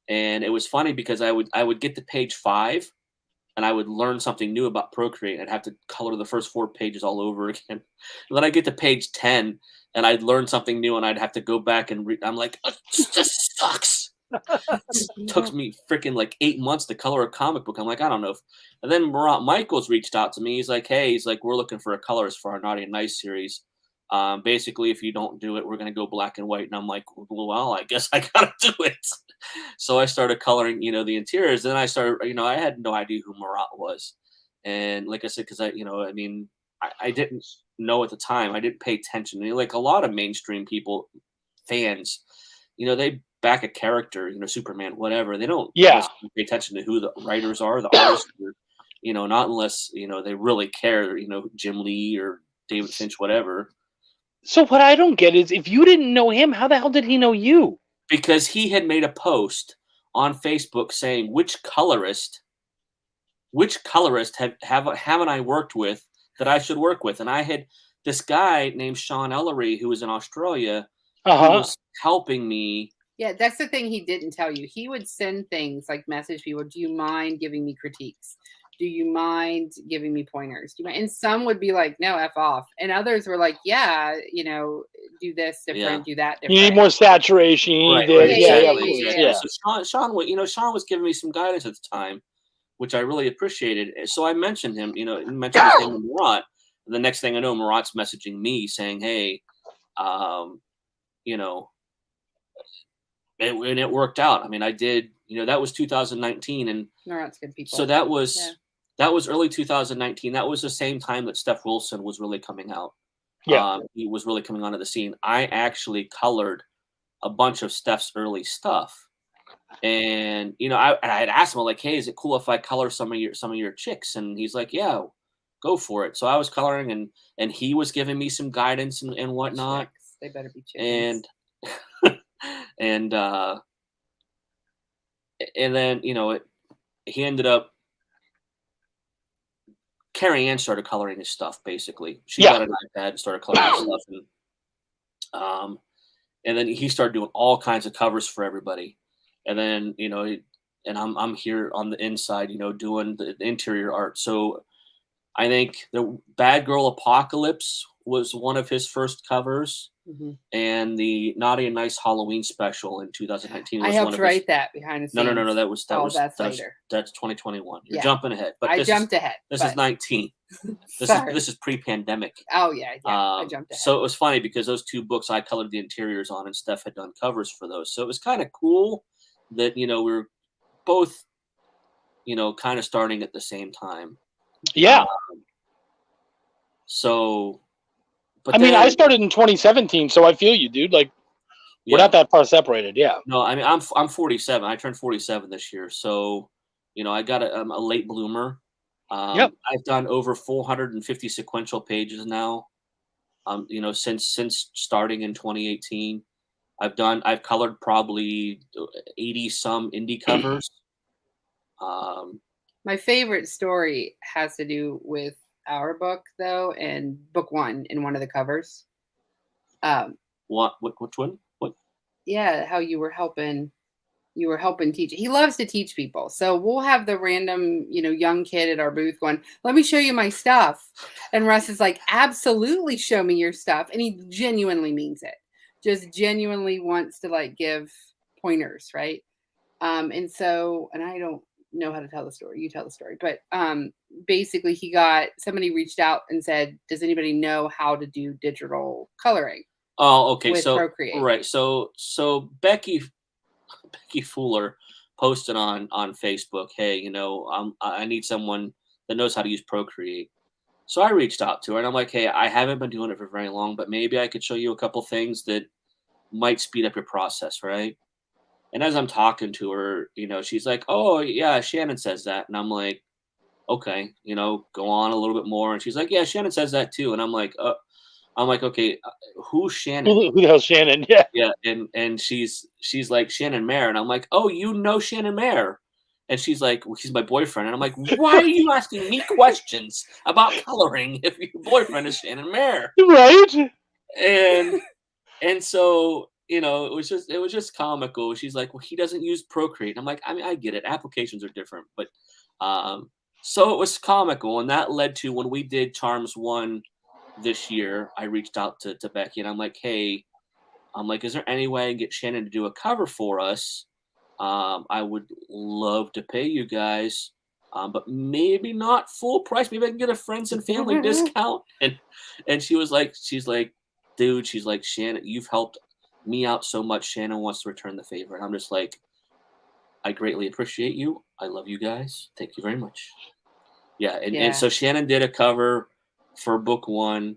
And it was funny because I would get to page 5 and I would learn something new about Procreate. I'd have to color the first 4 pages all over again. And then I get to page 10 and I'd learn something new and I'd have to go back and read. I'm like, this sucks. It took me freaking like 8 months to color a comic book. I'm like, I don't know. And then Michaels reached out to me. He's like, hey, we're looking for a colorist for our Naughty and Nice series. Basically, if you don't do it, we're going to go black and white. And I'm like, well, I guess I got to do it. So I started coloring, the interiors. Then I started, I had no idea who Marat was. And like I said, because I didn't know at the time. I didn't pay attention. Like a lot of mainstream people, fans, they back a character, Superman, whatever. They don't pay attention to who the writers are, the artists, or, not unless, they really care, Jim Lee or David Finch, whatever. So what I don't get is if you didn't know him, how the hell did he know you? Because he had made a post on Facebook saying, which colorist haven't I worked with that I should work with? And I had this guy named Sean Ellery, who was in Australia, who was helping me. Yeah, that's the thing he didn't tell you. He would send things like message people, do you mind giving me critiques? Do you mind giving me pointers? And some would be like, no, F off. And others were like, yeah, do this different, do that different. You need more saturation. You need this. So Sean was giving me some guidance at the time, which I really appreciated. So I mentioned him, mentioned his name to Marat. And the next thing I know, Marat's messaging me saying, hey, and it worked out. I mean, I did, that was 2019. And Marat's good people. So that was early 2019. That was the same time that Steph Wilson was really coming out. Yeah. He was really coming onto the scene. I actually colored a bunch of Steph's early stuff. And, I had asked him, like, hey, is it cool if I color some of your chicks? And he's like, yeah, go for it. So I was coloring and he was giving me some guidance and whatnot. Chicks. They better be chickens. And then, he ended up, Carrie Ann started coloring his stuff, basically. She got an iPad and started coloring his stuff. And then he started doing all kinds of covers for everybody. And then, and I'm here on the inside, doing the interior art. So I think the Bad Girl Apocalypse was one of his first covers. Mm-hmm. And the Naughty and Nice Halloween special in 2019 was I helped write that behind the scenes. No. That's later. That's 2021. You're jumping ahead. But I jumped ahead. This is 19. This is pre-pandemic. Oh yeah, I jumped ahead. So it was funny because those 2 books I colored the interiors on, and Steph had done covers for those. So it was kind of cool that we were both kind of starting at the same time. Yeah. But I started in 2017, so I feel you, dude. Like, we're not that far separated. Yeah. No, I mean, I'm 47. I turned 47 this year, so I got a late bloomer. I've done over 450 sequential pages now. Since starting in 2018, I've colored probably 80 some indie covers. My favorite story has to do with our book, though, and book 1 in one of the covers. Which one? What? Yeah, how you were helping teach. He loves to teach people. So we'll have the random, young kid at our booth going, let me show you my stuff. And Russ is like, absolutely show me your stuff. And he genuinely means it. Just genuinely wants to like give pointers, right? And I don't know how to tell the story. You tell the story. But basically somebody reached out and said, does anybody know how to do digital coloring? Oh, okay. With Procreate? Right. So Becky Fuller posted on Facebook, hey, I need someone that knows how to use Procreate. So I reached out to her and I'm like, hey, I haven't been doing it for very long, but maybe I could show you a couple things that might speed up your process, right? And as I'm talking to her, she's like, oh, yeah, Shannon says that. And I'm like, okay, go on a little bit more. And she's like, yeah, Shannon says that too. And I'm like, okay, who's Shannon? Who the hell's Shannon? Yeah. Yeah. And she's like, Shannon Mayer. And I'm like, oh, Shannon Mayer. And she's like, well, he's my boyfriend. And I'm like, why are you asking me questions about coloring if your boyfriend is Shannon Mayer? Right. And so you know, it was just comical. She's like, well, he doesn't use Procreate. I'm like, I mean, I get it. Applications are different, but so it was comical, and that led to when we did Charms 1 this year, I reached out to Becky and I'm like, hey, I'm like, is there any way I can get Shannon to do a cover for us? I would love to pay you guys, but maybe not full price. Maybe I can get a friends and family discount. And she's like, dude, she's like, Shannon, you've helped me out so much. Shannon wants to return the favor. And I'm just like, I greatly appreciate you. I love you guys. Thank you very much. Yeah. And so Shannon did a cover for book 1.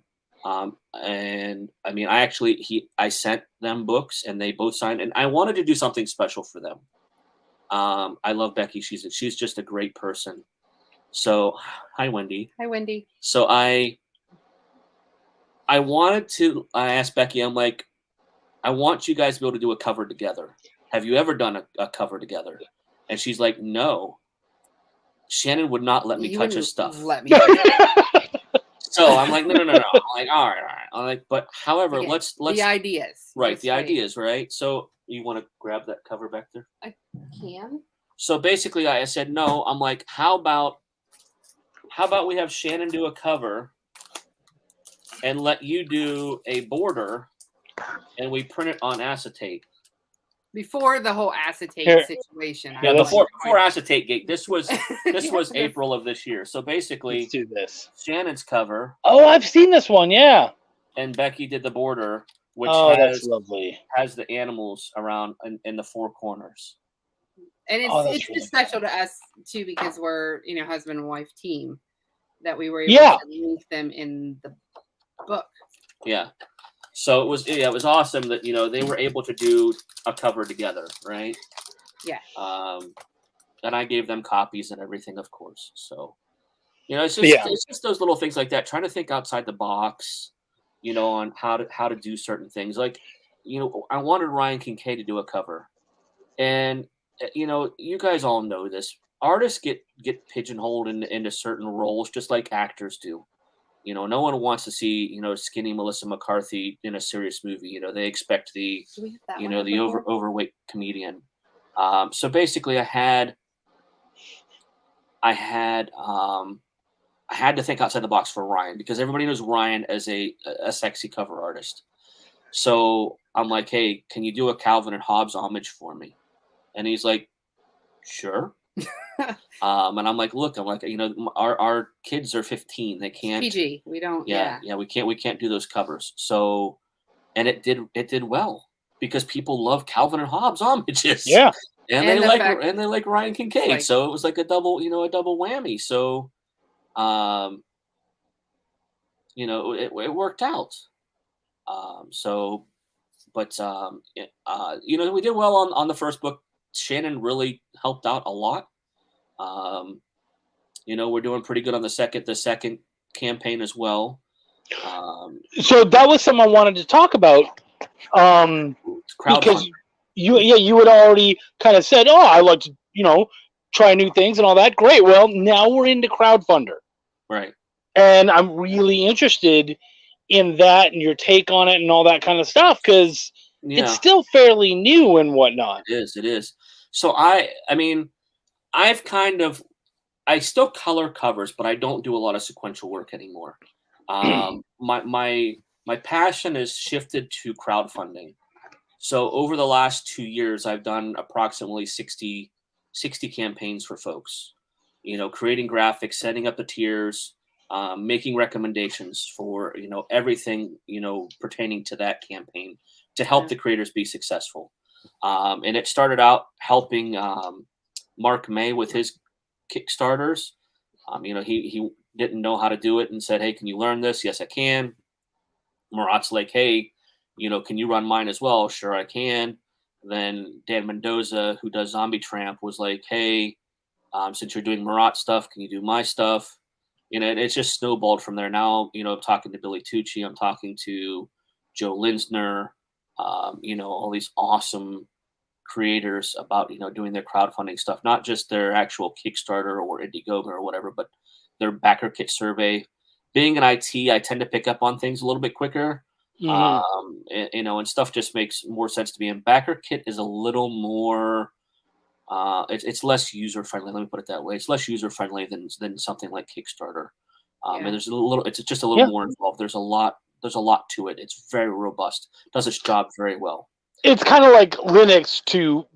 And I mean, I sent them books and they both signed, and I wanted to do something special for them. I love Becky. She's just a great person. So hi, Wendy. Hi, Wendy. So I asked Becky, I'm like, I want you guys to be able to do a cover together. Have you ever done a cover together? And she's like, no. Shannon would not let me touch his stuff. Let me. So I'm like, no. I'm like, all right. I'm like, but however, Okay. let's The ideas. right, That's the ideas, right? So you want to grab that cover back there? I can. So basically, I said no. I'm like, how about we have Shannon do a cover, and let you do a border, and we print it on acetate. Before the whole acetate Here. situation. Yeah, I was before like, acetate gate. This was April of this year. So basically, Let's do this. Shannon's cover, Oh, I've seen this one. Yeah. and Becky did the border, which That's lovely. has the animals around in the 4 corners. And it's that's it's really just special to us too because we're husband and wife team that we were able to link them in the book. Yeah. So it was awesome that they were able to do a cover together, right? Yeah. And I gave them copies and everything, of course. So it's just those little things like that. Trying to think outside the box, on how to do certain things. Like, I wanted Ryan Kincaid to do a cover, and you guys all know this. Artists get pigeonholed into certain roles, just like actors do. No one wants to see, skinny Melissa McCarthy in a serious movie. They expect the overweight comedian. So basically I had to think outside the box for Ryan because everybody knows Ryan as a sexy cover artist. So I'm like, hey, can you do a Calvin and Hobbes homage for me? And he's like, sure. And I'm like, look, our kids are 15. They can't PG. We don't. Yeah, we can't do those covers. So, and it did well because people love Calvin and Hobbes homages. Yeah. And they like Ryan Kincaid. So it was like a double whammy. So, it worked out. We did well on the first book. Shannon really helped out a lot. We're doing pretty good on the second campaign as well. So that was something I wanted to talk about. Because you had already kind of said, oh, I like to, try new things and all that. Great. Well, now we're into crowdfunder. Right. And I'm really interested in that and your take on it and all that kind of stuff because it's still fairly new and whatnot. It is. So I still color covers, but I don't do a lot of sequential work anymore. My passion is shifted to crowdfunding. So over the last 2 years, I've done approximately 60 campaigns for folks, creating graphics, setting up the tiers, making recommendations for, everything, pertaining to that campaign to help the creators be successful. And it started out helping Mark May with his Kickstarters. He didn't know how to do it and said, hey, can you learn this? Yes, I can. Murat's like, hey, can you run mine as well? Sure, I can. Then Dan Mendoza, who does Zombie Tramp, was like, hey, since you're doing Murat stuff, can you do my stuff? It's just snowballed from there. Now, I'm talking to Billy Tucci. I'm talking to Joe Linsner, all these awesome creators about, doing their crowdfunding stuff, not just their actual Kickstarter or Indiegogo or whatever, but their backer kit survey. Being in IT, I tend to pick up on things a little bit quicker. And stuff just makes more sense to me. And BackerKit is a little more, it's less user friendly. Let me put it that way. It's less user friendly than something like Kickstarter. And there's it's just a little more involved. There's a lot to it. It's very robust. Does its job very well. It's kind of like Linux to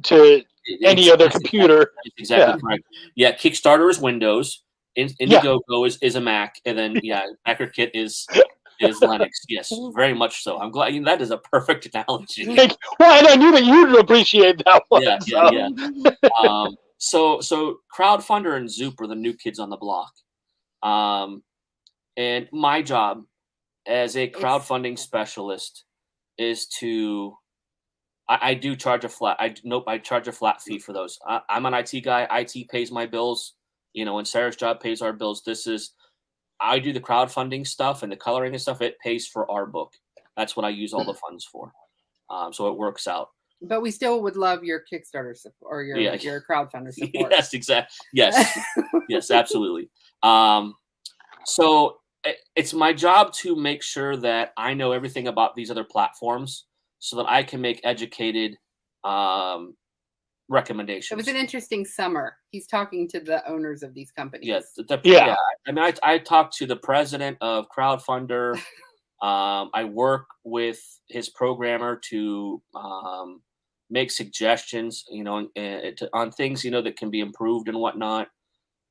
any other computer. Exactly correct. Yeah, Kickstarter is Windows. Indiegogo is a Mac, and then BackerKit is Linux. Yes, very much so. I'm glad that is a perfect analogy. And I knew that you'd appreciate that one. Yeah. So Crowdfunder and Zoop are the new kids on the block. And my job as a crowdfunding specialist is to, I do charge a flat. I charge a flat fee for those. I'm an IT guy. IT pays my bills. And Sarah's job pays our bills. I do the crowdfunding stuff and the coloring and stuff. It pays for our book. That's what I use all the funds for. So it works out. But we still would love your Kickstarter support or your crowdfunder support. Yes, exactly. Yes, yes, absolutely. So it's my job to make sure that I know everything about these other platforms so that I can make educated recommendations. It was an interesting summer. He's talking to the owners of these companies. Yes. I mean, I talked to the president of Crowdfunder. I work with his programmer to make suggestions, on things, that can be improved and whatnot.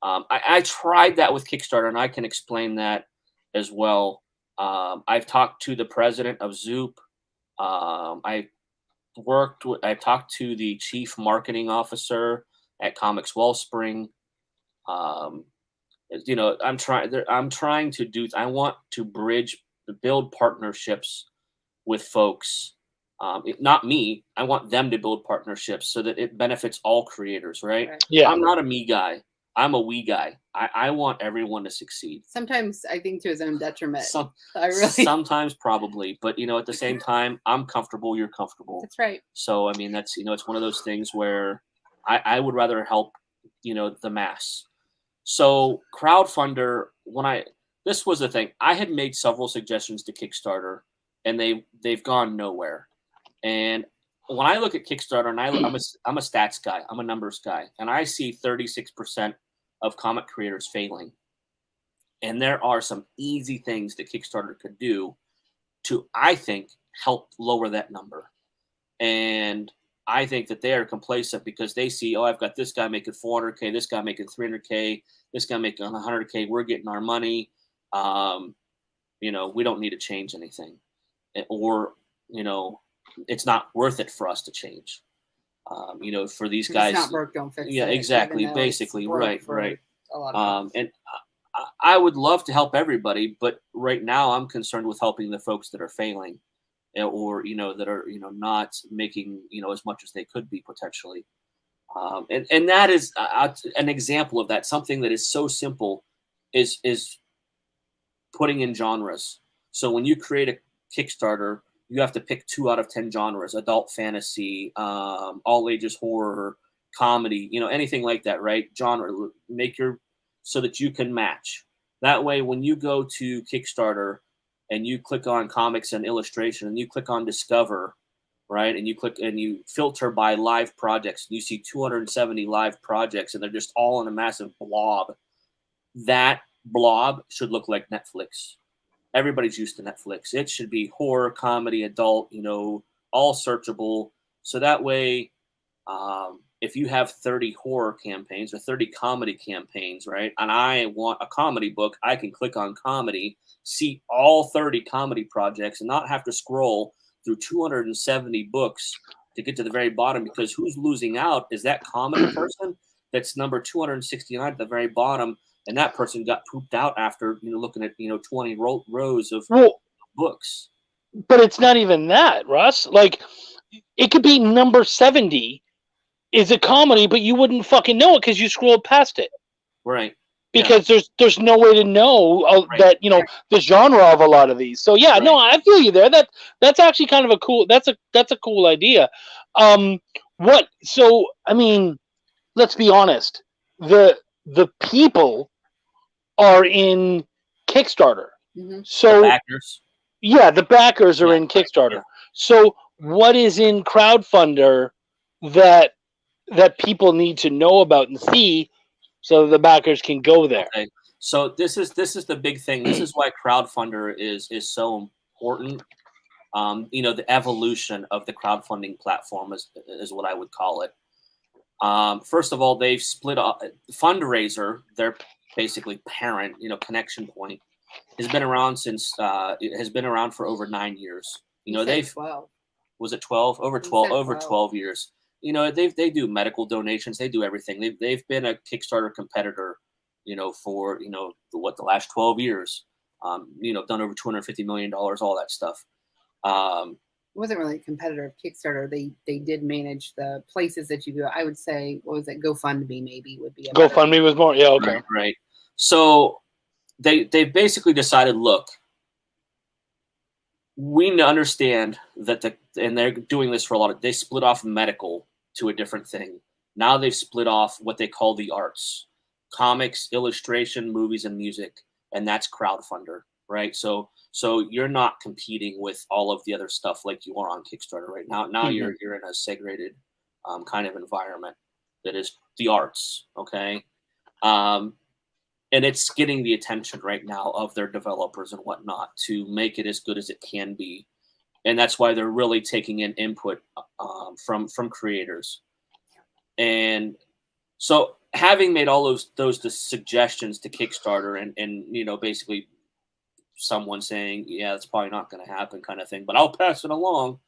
I tried that with Kickstarter, and I can explain that as well. I've talked to the president of Zoop. I've talked to the chief marketing officer at Comics Wellspring. I'm trying to I want to build partnerships with folks. Not me. I want them to build partnerships so that it benefits all creators, right? Yeah. I'm not a me guy. I'm a we guy. I want everyone to succeed. Sometimes I think to his own detriment. Sometimes probably, but at the same time, I'm comfortable. You're comfortable. That's right. So I mean, that's it's one of those things where I would rather help the mass. So Crowdfunder, this was the thing. I had made several suggestions to Kickstarter, and they've gone nowhere. And when I look at Kickstarter, and I'm a stats guy, I'm a numbers guy, and I see 36% of comic creators failing. And there are some easy things that Kickstarter could do to, I think, help lower that number. And I think that they are complacent because they see, I've got this guy making 400K, this guy making 300K, this guy making 100K. We're getting our money. We don't need to change anything, or it's not worth it for us to change. For these guys, it's not broke, don't fix it. Yeah, exactly. Basically, right. A lot of and I would love to help everybody, but right now I'm concerned with helping the folks that are failing, or that are not making as much as they could be potentially. And that is an example of that. Something that is so simple is putting in genres. So when you create a Kickstarter, you have to pick 2 out of 10 genres: adult fantasy, all ages horror, comedy, anything like that, right? Genre, so that you can match. That way, when you go to Kickstarter and you click on comics and illustration and you click on discover, right? And you click and you filter by live projects, and you see 270 live projects, and they're just all in a massive blob. That blob should look like Netflix. Everybody's used to Netflix. It should be horror, comedy, adult, all searchable. So that way, if you have 30 horror campaigns or 30 comedy campaigns, right, and I want a comedy book, I can click on comedy, see all 30 comedy projects, and not have to scroll through 270 books to get to the very bottom, because who's losing out is that comedy person that's number 269 at the very bottom. And that person got pooped out after looking at 20 rows of books. But it's not even that, Russ. Like, it could be number 70 is a comedy, but you wouldn't fucking know it because you scrolled past it. Right. Because there's no way to know that the genre of a lot of these. So yeah, no, I feel you there. That's actually kind of a cool. That's a cool idea. So I mean, let's be honest. The people are in Kickstarter. Mm-hmm. So the backers. Yeah, the backers are Yeah, in Kickstarter. yeah. So what is in crowdfunder that people need to know about and see so the backers can go there? Okay. So this is the big thing. This is why crowdfunder is so important. The evolution of the crowdfunding platform is what I would call it. First of all, they've split up fundraiser. Their basically parent, Connection Point, has been around for over 9 years. They've 12. Was it 12? Over 12 years. They do medical donations. They do everything. They've been a Kickstarter competitor, for the last 12 years. Done over $250 million, all that stuff. It wasn't really a competitor of Kickstarter. They did manage the places that you go. I would say, what was it? GoFundMe maybe would be. GoFundMe was more. Yeah. Okay. Right. So they basically decided, look, we understand that and they're doing this for a lot of. They split off medical to a different thing. Now they've split off what they call the arts: comics, illustration, movies, and music, and that's crowdfunder, right? So you're not competing with all of the other stuff like you are on Kickstarter right now. Now you're in a segregated kind of environment that is the arts, okay? And it's getting the attention right now of their developers and whatnot to make it as good as it can be. And that's why they're really taking in input from creators. And so having made all those suggestions to Kickstarter and basically someone saying, yeah, it's probably not going to happen kind of thing, but I'll pass it along.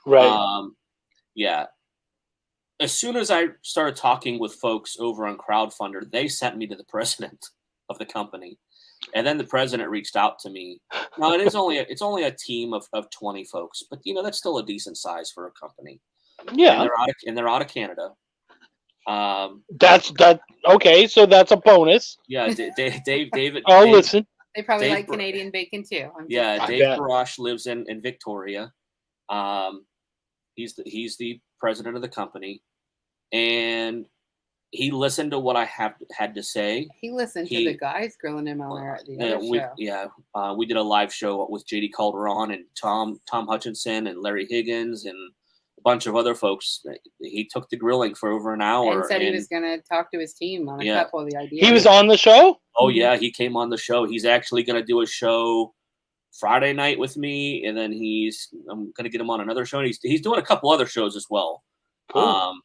Right. Yeah. As soon as I started talking with folks over on Crowdfunder, they sent me to the president of the company. And then the president reached out to me. Now it's only a team of 20 folks, but that's still a decent size for a company. Yeah. And they're out of Canada. That's okay. So that's a bonus. Yeah, David. Listen. They probably like Canadian bacon too. Dave Barash lives in Victoria. He's the president of the company, and he listened to what I had to say. He listened to the guys grilling him on there at the other show. Yeah, we did a live show with JD Calderon and Tom Hutchinson and Larry Higgins and a bunch of other folks. He took the grilling for over an hour and said he was going to talk to his team on a couple of the ideas. He was on the show? Oh yeah, he came on the show. He's actually going to do a show Friday night with me, and then I'm going to get him on another show. And he's doing a couple other shows as well. Cool.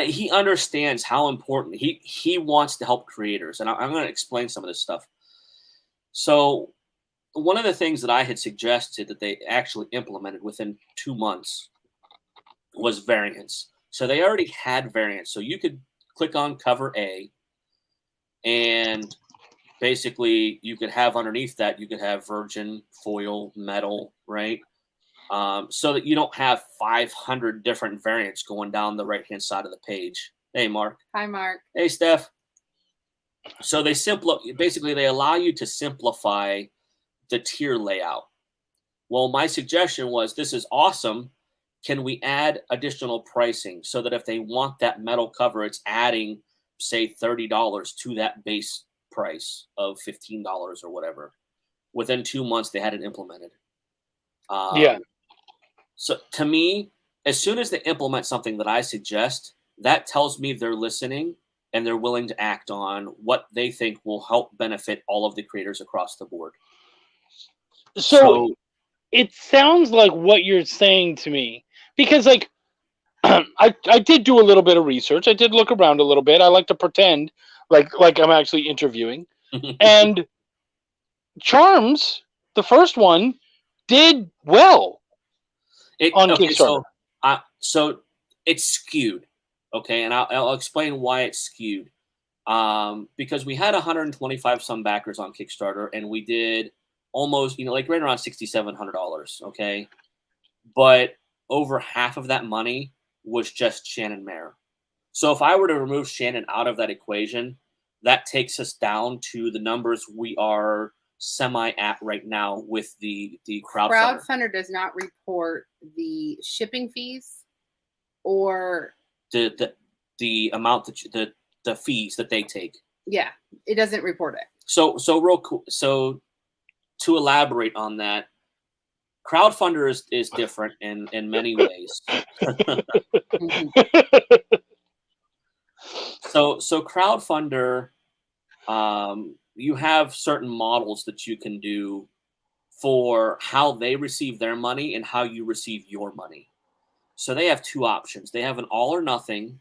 He understands how important he wants to help creators, and I'm going to explain some of this stuff. So one of the things that I had suggested that they actually implemented within 2 months was variants. So they already had variants. So you could click on cover A, and basically you could have underneath that, you could have virgin, foil, metal, right? So that you don't have 500 different variants going down the right-hand side of the page. Hey, Mark. Hi, Mark. Hey, Steph. So they allow you to simplify the tier layout. Well, my suggestion was, this is awesome. Can we add additional pricing so that if they want that metal cover, it's adding, say, $30 to that base price of $15 or whatever. Within 2 months, they had it implemented. So to me, as soon as they implement something that I suggest, that tells me they're listening and they're willing to act on what they think will help benefit all of the creators across the board. So it sounds like what you're saying to me, because like I did do a little bit of research. I did look around a little bit. I like to pretend like I'm actually interviewing. And Charms, the first one, did well on Kickstarter. So it's skewed, okay, and I'll explain why it's skewed. Because we had 125 some backers on Kickstarter, and we did almost, right around $6,700, okay, but over half of that money was just Shannon Mayer. So if I were to remove Shannon out of that equation, that takes us down to the numbers we are semi at right now with the crowdfunder. Crowdfunder does not report the shipping fees or the amount that the fees that they take. Yeah, it doesn't report it. So real cool. So to elaborate on that, crowdfunder is different in many ways. So crowdfunder, you have certain models that you can do for how they receive their money and how you receive your money. So they have two options. They have an all or nothing,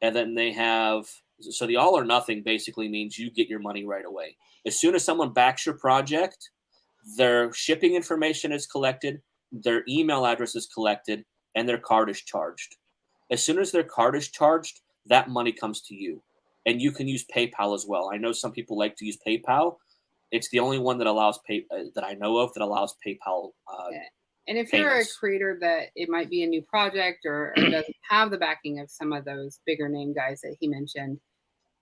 and then they have, so the all or nothing basically means you get your money right away. As soon as someone backs your project, their shipping information is collected, their email address is collected, and their card is charged. As soon as their card is charged, that money comes to you. And you can use PayPal as well. I know some people like to use PayPal. It's the only one that allows that I know of that allows PayPal. And if payments. you're a creator that it might be a new project or doesn't have the backing of some of those bigger name guys that he mentioned,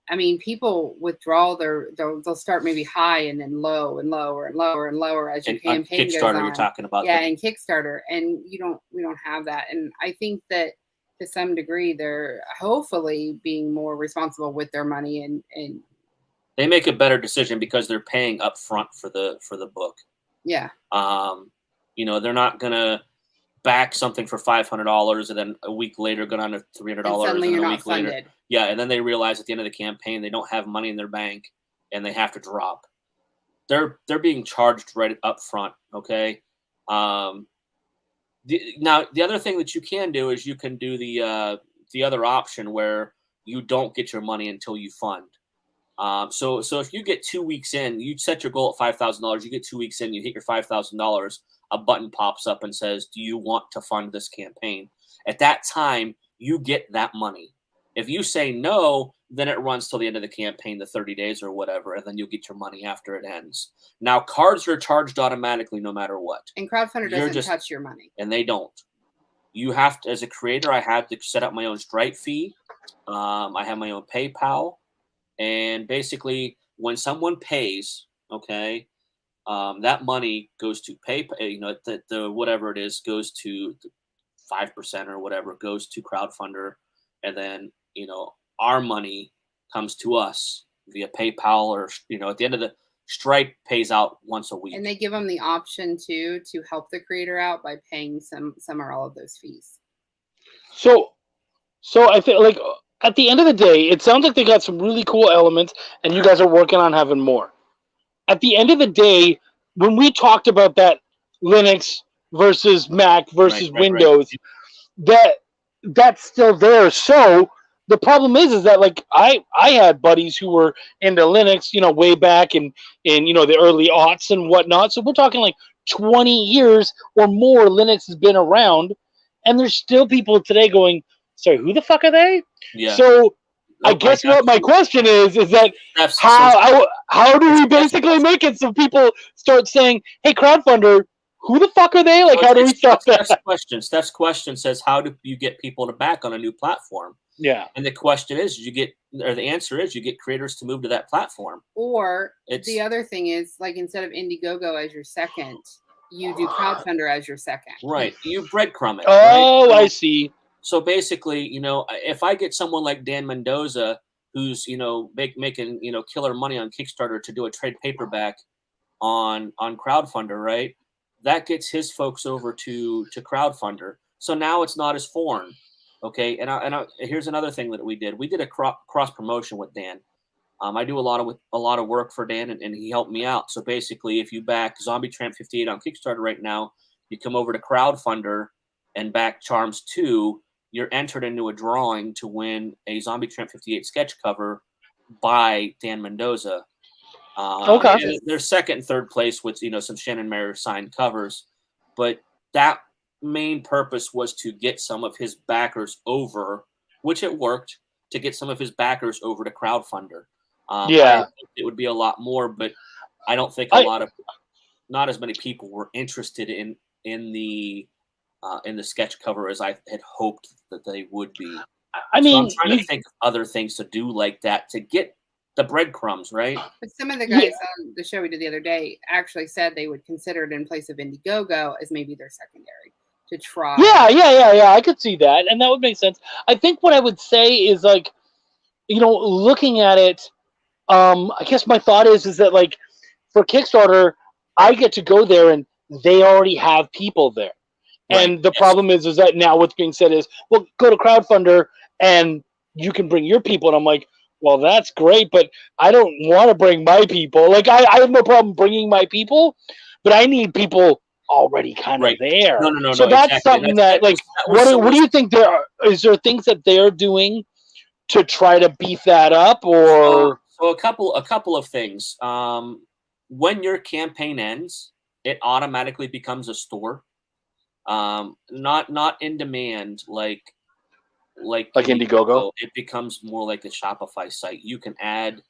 I mean, people withdraw they'll start maybe high and then low and lower and lower and lower as your campaign goes on. You're talking about, yeah, and Kickstarter, and we don't have that. And I think that to some degree they're hopefully being more responsible with their money and they make a better decision because they're paying up front for the book. Yeah. They're not gonna back something for $500 and then a week later go down to $300 suddenly and you're a not week funded. later. Yeah, and then they realize at the end of the campaign they don't have money in their bank and they have to drop. They're being charged right up front. Okay. Now the other thing that you can do is you can do the other option where you don't get your money until you fund. So if you get 2 weeks in, you set your goal at $5,000, you get 2 weeks in, you hit your $5,000, a button pops up and says, do you want to fund this campaign? At that time, you get that money. If you say no, then it runs till the end of the campaign, the 30 days or whatever, and then you'll get your money after it ends. Now, cards are charged automatically no matter what. And crowdfunder doesn't touch your money. And they don't. You have to, as a creator, I have to set up my own Stripe fee. I have my own PayPal. And basically, when someone pays, okay, that money goes to PayPal, the whatever it is goes to 5% or whatever goes to crowdfunder. And then, our money comes to us via PayPal or, at the end of the Stripe pays out once a week. And they give them the option to help the creator out by paying some or all of those fees. So I think like at the end of the day, it sounds like they got some really cool elements and you guys are working on having more. At the end of the day, when we talked about that Linux versus Mac versus Windows, that's still there. So the problem is that like I had buddies who were into Linux, way back in the early aughts and whatnot. So we're talking like 20 years or more Linux has been around, and there's still people today going, sorry, who the fuck are they? Yeah. So I guess what my question is that how do we basically make it so people start saying, hey, crowdfunder, who the fuck are they? Like, how do we stop that? Steph's question says, how do you get people to back on a new platform? Yeah. And the question is, the answer is you get creators to move to that platform. Or the other thing is, like, instead of Indiegogo as your second, you do crowdfunder as your second. Right. You breadcrumb it. Oh, right? I see. So basically, if I get someone like Dan Mendoza, who's, making, killer money on Kickstarter to do a trade paperback on crowdfunder, right? That gets his folks over to crowdfunder. So now it's not as foreign. Okay. And here's another thing that we did. We did a cross promotion with Dan. I do a lot of work for Dan and he helped me out. So basically, if you back Zombie Tramp 58 on Kickstarter right now, you come over to crowdfunder and back Charms 2, you're entered into a drawing to win a Zombie Tramp 58 sketch cover by Dan Mendoza. Okay. They're second and third place with some Shannon Mayer signed covers, but that main purpose was to get some of his backers over, which it worked, to get some of his backers over to crowdfunder. Yeah, it would be a lot more, but I don't think not as many people were interested in the sketch cover as I had hoped that they would be. I mean, I'm trying to think of other things to do like that to get the breadcrumbs, right? But some of the guys on the show we did the other day actually said they would consider it in place of Indiegogo as maybe their secondary to try. Yeah. I could see that, and that would make sense. I think what I would say is like, looking at it, I guess my thought is that like for Kickstarter, I get to go there and they already have people there. Right. And the problem is that now what's being said is, well, go to Crowdfunder and you can bring your people. And I'm like, well, that's great, but I don't want to bring my people. Like, I have no problem bringing my people, but I need people already kind of there. No. So that's exactly. something that what do you think is there things that they're doing to try to beef that up, or? So a couple of things. When your campaign ends, it automatically becomes a store. Not in demand like Indiegogo. It becomes more like a Shopify site. You can add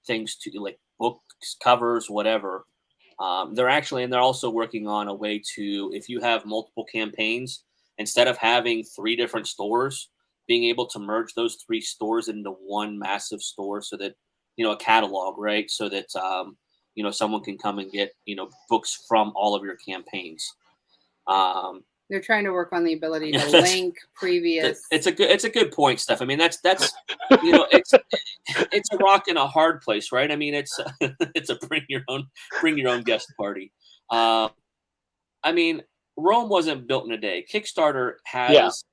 things to, like, books, covers, whatever. They're also working on a way to, if you have multiple campaigns, instead of having 3 different stores, being able to merge those 3 stores into one massive store, so that, a catalog, right? So that, someone can come and get, books from all of your campaigns. They're trying to work on the ability to link previous. It's a good point, Steph. I mean, that's it's a rock in a hard place, right? I mean, it's a bring your own guest party. I mean, Rome wasn't built in a day. Kickstarter has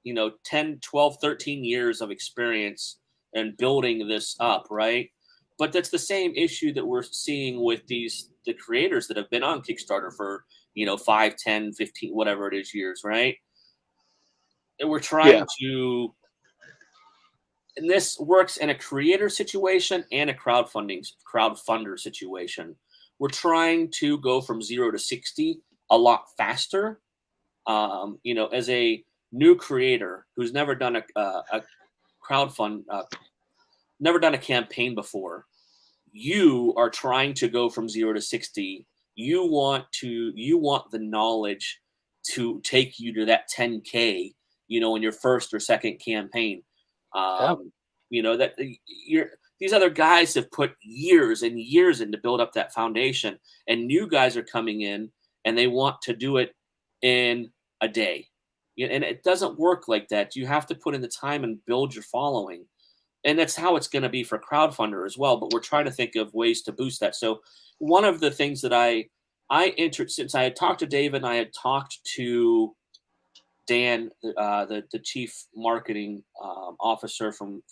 10, 12, 13 years of experience in building this up, right? But that's the same issue that we're seeing with the creators that have been on Kickstarter for 5, 10, 15, whatever it is, years, right? And we're trying to, and this works in a creator situation and a crowdfunder situation. We're trying to go from 0 to 60 a lot faster. As a new creator who's never done a crowdfund, never done a campaign before, you are trying to go from 0 to 60. You want the knowledge to take you to that 10K, in your first or second campaign. That these other guys have put years and years in to build up that foundation, and new guys are coming in and they want to do it in a day. And it doesn't work like that. You have to put in the time and build your following. And that's how it's going to be for Crowdfunder as well. But we're trying to think of ways to boost that. So one of the things that I entered, since I had talked to David and I had talked to Dan, the chief marketing officer from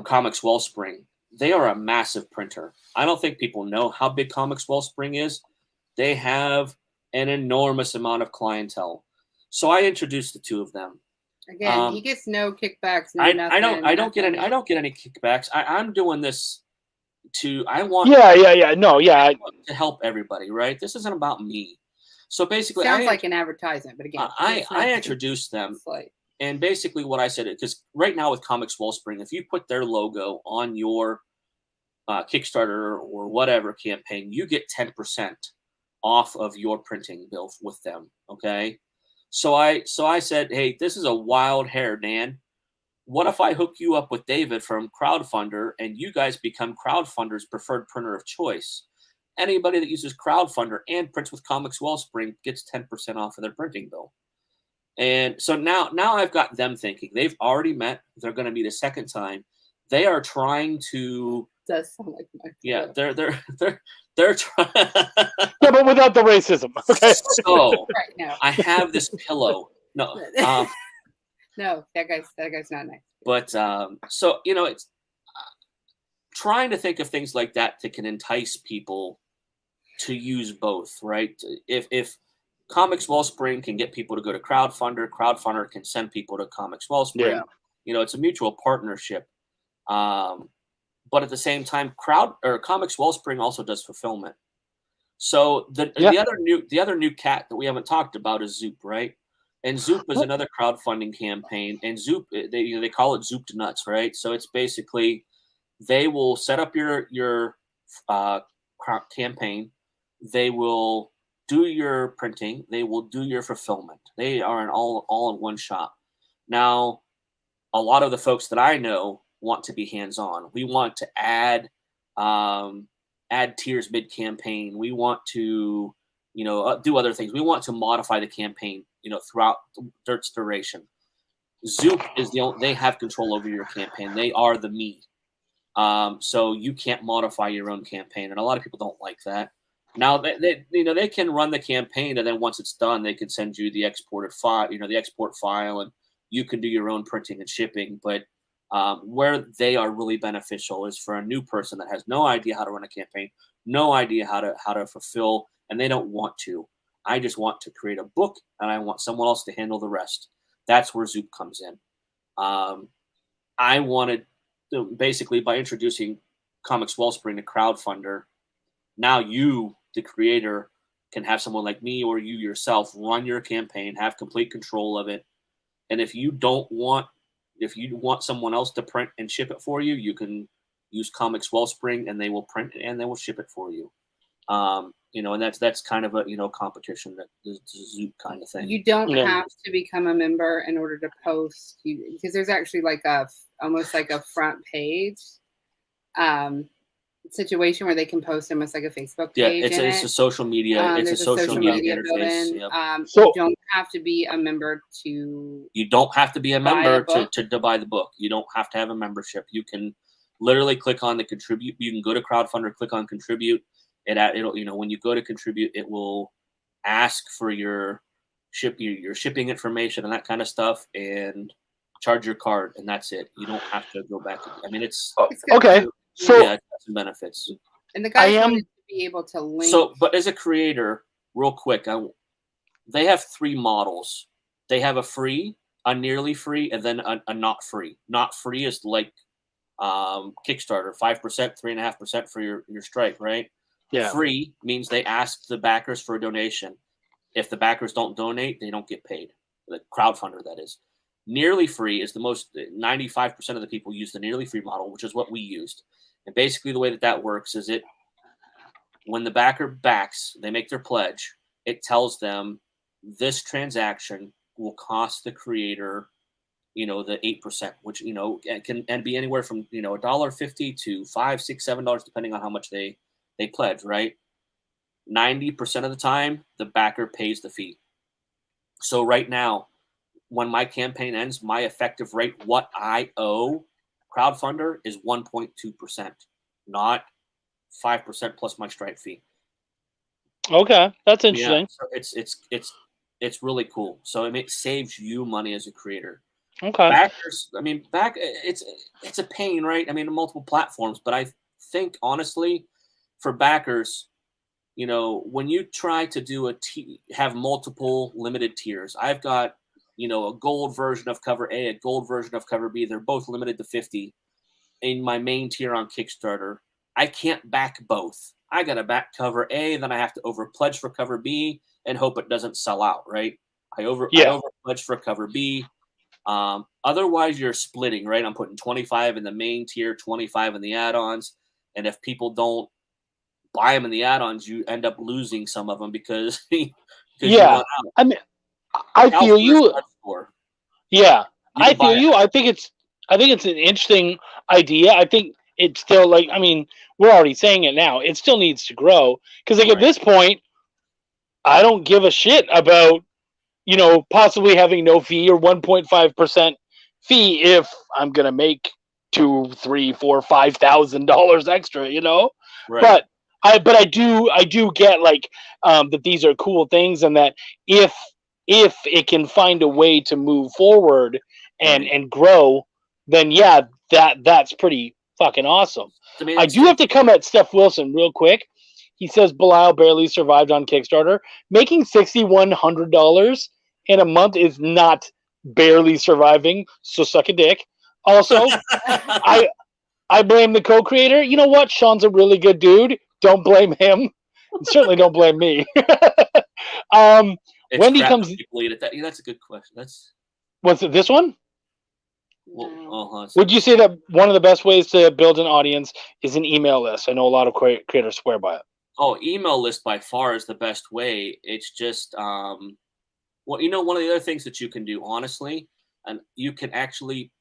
Comics Wellspring, they are a massive printer. I don't think people know how big Comics Wellspring is. They have an enormous amount of clientele. So I introduced the two of them. Again, he gets no kickbacks. I don't get any kickbacks. I'm doing this to to help everybody, right? This isn't about me. So basically, sounds like an advertisement, but again, I introduced them, and basically what I said, because right now with Comics Wellspring, if you put their logo on your Kickstarter or whatever campaign, you get 10% off of your printing bill with them. Okay. So I said, hey, this is a wild hair, Dan. What if I hook you up with David from Crowdfunder and you guys become Crowdfunder's preferred printer of choice? Anybody that uses Crowdfunder and prints with Comics Wellspring gets 10% off of their printing bill. And so now I've got them thinking. They've already met. They're going to meet a second time. They are trying to. Does sound like my they're trying. Yeah, but without the racism. Okay. So right now, I have this pillow. No, no, that guy's not nice. But so it's trying to think of things like that can entice people to use both, right? If Comics Wellspring can get people to go to Crowdfunder can send people to Comics Wellspring. Yeah. It's a mutual partnership. But at the same time, Comics Wellspring also does fulfillment. So the other new cat that we haven't talked about is Zoop, right? And Zoop is another crowdfunding campaign. And Zoop, they call it Zooped Nuts, right? So it's basically they will set up your campaign. They will do your printing. They will do your fulfillment. They are an all in one shop. Now, a lot of the folks that I know want to be hands-on. We want to add tiers mid-campaign. We want to, do other things. We want to modify the campaign, throughout its duration. Zoop is they have control over your campaign. They are the me. So you can't modify your own campaign. And a lot of people don't like that. Now they can run the campaign, and then once it's done, they can send you the exported file, the export file, and you can do your own printing and shipping. But where they are really beneficial is for a new person that has no idea how to run a campaign, no idea how to fulfill, and they don't want to. I just want to create a book, and I want someone else to handle the rest. That's where Zoop comes in. I wanted to, basically, by introducing Comics Wellspring to crowdfunder, now you, the creator, can have someone like me or you yourself run your campaign, have complete control of it. And if you want someone else to print and ship it for you, you can use Comics Wellspring, and they will print it and they will ship it for you. And that's kind of a competition, that the Zoop kind of thing. You don't have to become a member in order to post, because there's actually almost like a front page situation where they can post almost like a Facebook page. Yeah, it's a social media. It's a social media interface. Yep. You don't have to be a member to. You don't have to be a member to buy the book. You don't have to have a membership. You can literally click on the contribute. You can go to crowdfunder, click on contribute. It'll when you go to contribute, it will ask for your shipping information and that kind of stuff, and charge your card, and that's it. You don't have to go back. I mean, it's okay. So yeah, it's got some benefits. And the guys wanted to be able to link. So, but as a creator, real quick, they have 3 models. They have a free, a nearly free, and then a not free. Not free is like Kickstarter, 5%, 3.5% for your strike, right? Yeah. Free means they ask the backers for a donation. If the backers don't donate, they don't get paid. The crowdfunder, that is. Nearly free is the most. 95% of the people use the nearly free model, which is what we used. And basically, the way that works is when the backer backs, they make their pledge. It tells them this transaction will cost the creator, the 8%, which can be anywhere from $1.50 to $5, $6, $7, depending on how much they pledge. Right, 90% of the time, the backer pays the fee. So right now, when my campaign ends, my effective rate, what I owe crowdfunder, is 1.2%, not 5% plus my strike fee. Okay, that's interesting. Yeah, so it's really cool. So it saves you money as a creator. Okay. Backers, it's a pain, right? I mean, multiple platforms, but I think honestly, for backers, when you try to have multiple limited tiers, I've got a gold version of cover A, a gold version of cover B. They're both limited to 50 in my main tier on Kickstarter. I can't back both. I got to back cover A, then I have to over pledge for cover B and hope it doesn't sell out, right? I over pledge for cover B. Otherwise, you're splitting, right? I'm putting 25 in the main tier, 25 in the add-ons. And if people don't buy them in the add-ons, you end up losing some of them because you run out. I mean, I feel you. Yeah, I feel you. I think it's an interesting idea. I think it's still we're already saying it now. It still needs to grow because at this point, I don't give a shit about possibly having no fee or 1.5% fee if I'm gonna make $2,000, $3,000, $4,000, $5,000 extra. Right. But I do get that these are cool things, and that if it can find a way to move forward and grow, then that's pretty fucking awesome. I do have to come at Steph Wilson real quick. He says Belial barely survived on Kickstarter. Making $6,100 in a month is not barely surviving, so suck a dick. Also, I blame the co-creator. You know what? Sean's a really good dude. Don't blame him. Certainly don't blame me. Wendy comes. That's a good question. Was it this one? Well, would you say that one of the best ways to build an audience is an email list? I know a lot of creators swear by it. Oh, email list by far is the best way. It's just, one of the other things that you can do, honestly, and you can actually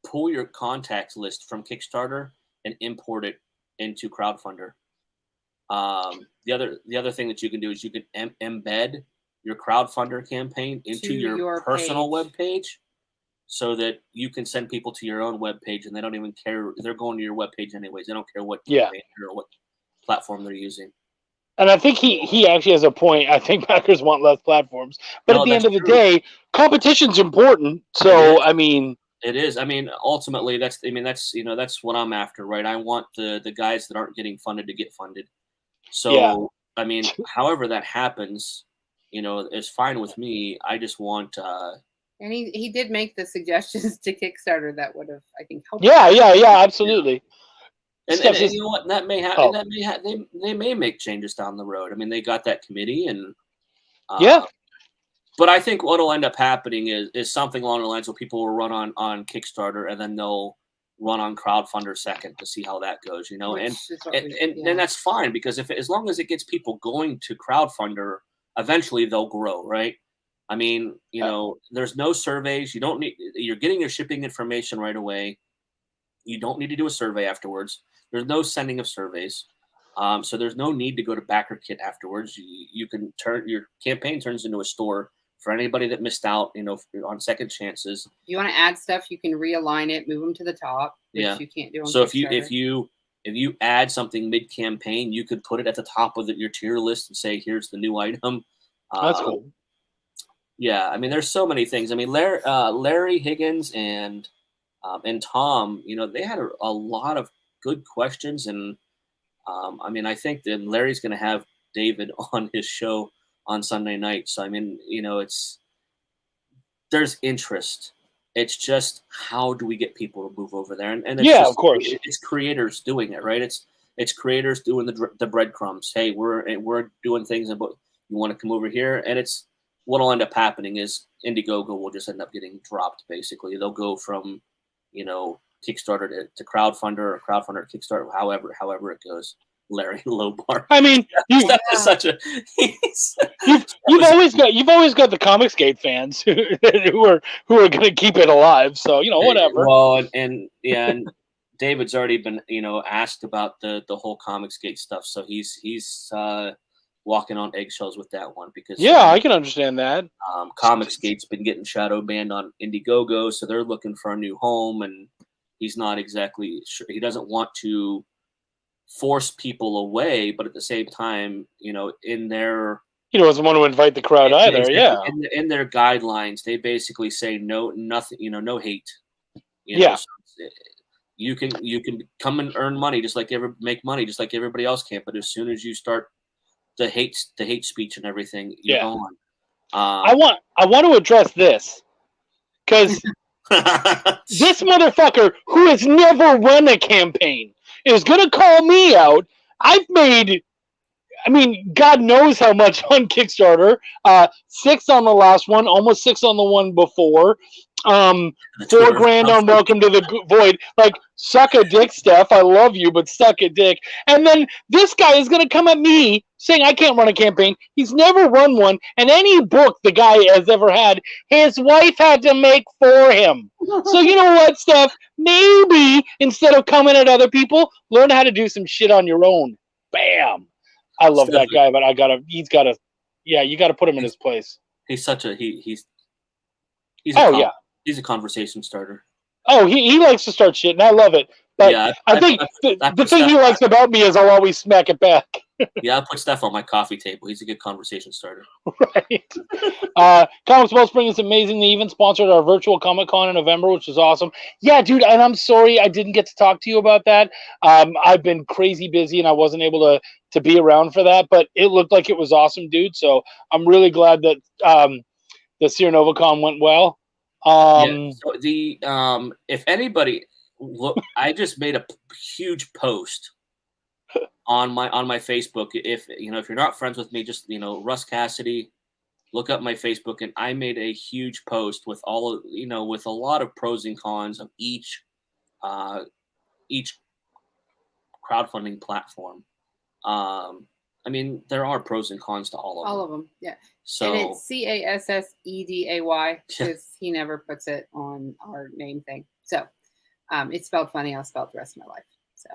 pull your contacts list from Kickstarter and import it into crowdfunder. The other thing that you can do is you can embed your crowdfunder campaign into your personal web page, so that you can send people to your own web page and they don't even care. They're going to your web page anyways. They don't care what campaign or what platform they're using. And I think he actually has a point. I think backers want less platforms, but No, at the end that's of the true. day, competition's important. So I mean, it is. I mean, ultimately, that's what I'm after, right? I want the guys that aren't getting funded to get funded. So yeah. I mean, however that happens, is fine with me. I just want. And he did make the suggestions to Kickstarter that would have, I think, helped. Yeah, absolutely. And you know what? That may happen. They may make changes down the road. I mean, they got that committee, and But I think what'll end up happening is something along the lines where people will run on Kickstarter, and then they'll run on crowdfunder second to see how that goes. And that's fine, because as long as it gets people going to crowdfunder, eventually they'll grow, right? I mean, there's no surveys. You're getting your shipping information right away. You don't need to do a survey afterwards. There's no sending of surveys. So there's no need to go to BackerKit afterwards. You can your campaign turns into a store for anybody that missed out, on second chances. If you want to add stuff, you can realign it, move them to the top, which you can't do on So Kickstarter. if you add something mid-campaign, you could put it at the top of your tier list and say, here's the new item. That's cool. Yeah, I mean, there's so many things. I mean, Larry Higgins and Tom, they had a lot of good questions. And I mean, I think that Larry's going to have David on his show on Sunday night. So, I mean, there's interest. It's just, how do we get people to move over there? And it's of course, it's creators doing it, right? It's creators doing the breadcrumbs. Hey, we're doing things, but you want to come over here? And it's what'll end up happening is Indiegogo will just end up getting dropped. Basically, they'll go from Kickstarter to crowdfunder, or crowdfunder to Kickstarter, however it goes. Larry Lobar. I mean, is such a. You've always got the Comicsgate fans who are going to keep it alive. So whatever. Well, and David's already been asked about the whole Comicsgate stuff, so he's walking on eggshells with that one, because I can understand that. Comicsgate's been getting shadow banned on Indiegogo, so they're looking for a new home, and he's not exactly sure. He doesn't want to force people away, but at the same time, in their he doesn't want to invite the crowd either. In their guidelines, they basically say nothing, no hate. So you can come and earn money make money just like everybody else can, but as soon as you start the hate speech and everything, you're gone. I want to address this, because this motherfucker who has never run a campaign is going to call me out. God knows how much on Kickstarter. 6 on the last one, almost 6 on the one before. $4,000 on Welcome to the Void. Like, suck a dick, Steph. I love you, but suck a dick. And then this guy is going to come at me saying I can't run a campaign. He's never run one. And any book the guy has ever had, his wife had to make for him. So you know what, Steph? Maybe instead of coming at other people, learn how to do some shit on your own. Bam. I love that guy, but you got to put him in his place. He's such a he's a conversation starter. Oh, he likes to start shit, and I love it. But I think the thing he likes about me is I'll always smack it back. Yeah, I'll put Steph on my coffee table. He's a good conversation starter. Right. Comics Wellspring is amazing. They even sponsored our virtual Comic-Con in November, which is awesome. Yeah, dude, and I'm sorry I didn't get to talk to you about that. I've been crazy busy, and I wasn't able to be around for that, but it looked like it was awesome, dude. So I'm really glad that the Sierra NovaCon went well. So if anybody look, I just made a huge post on my Facebook. If you're not friends with me, just Russ Casseday, look up my Facebook, and I made a huge post with all of with a lot of pros and cons of each crowdfunding platform. I mean, there are pros and cons to all of them. All of them, yeah. So, and it's Casseday, because he never puts it on our name thing. So it's spelled funny. I'll spell it the rest of my life. So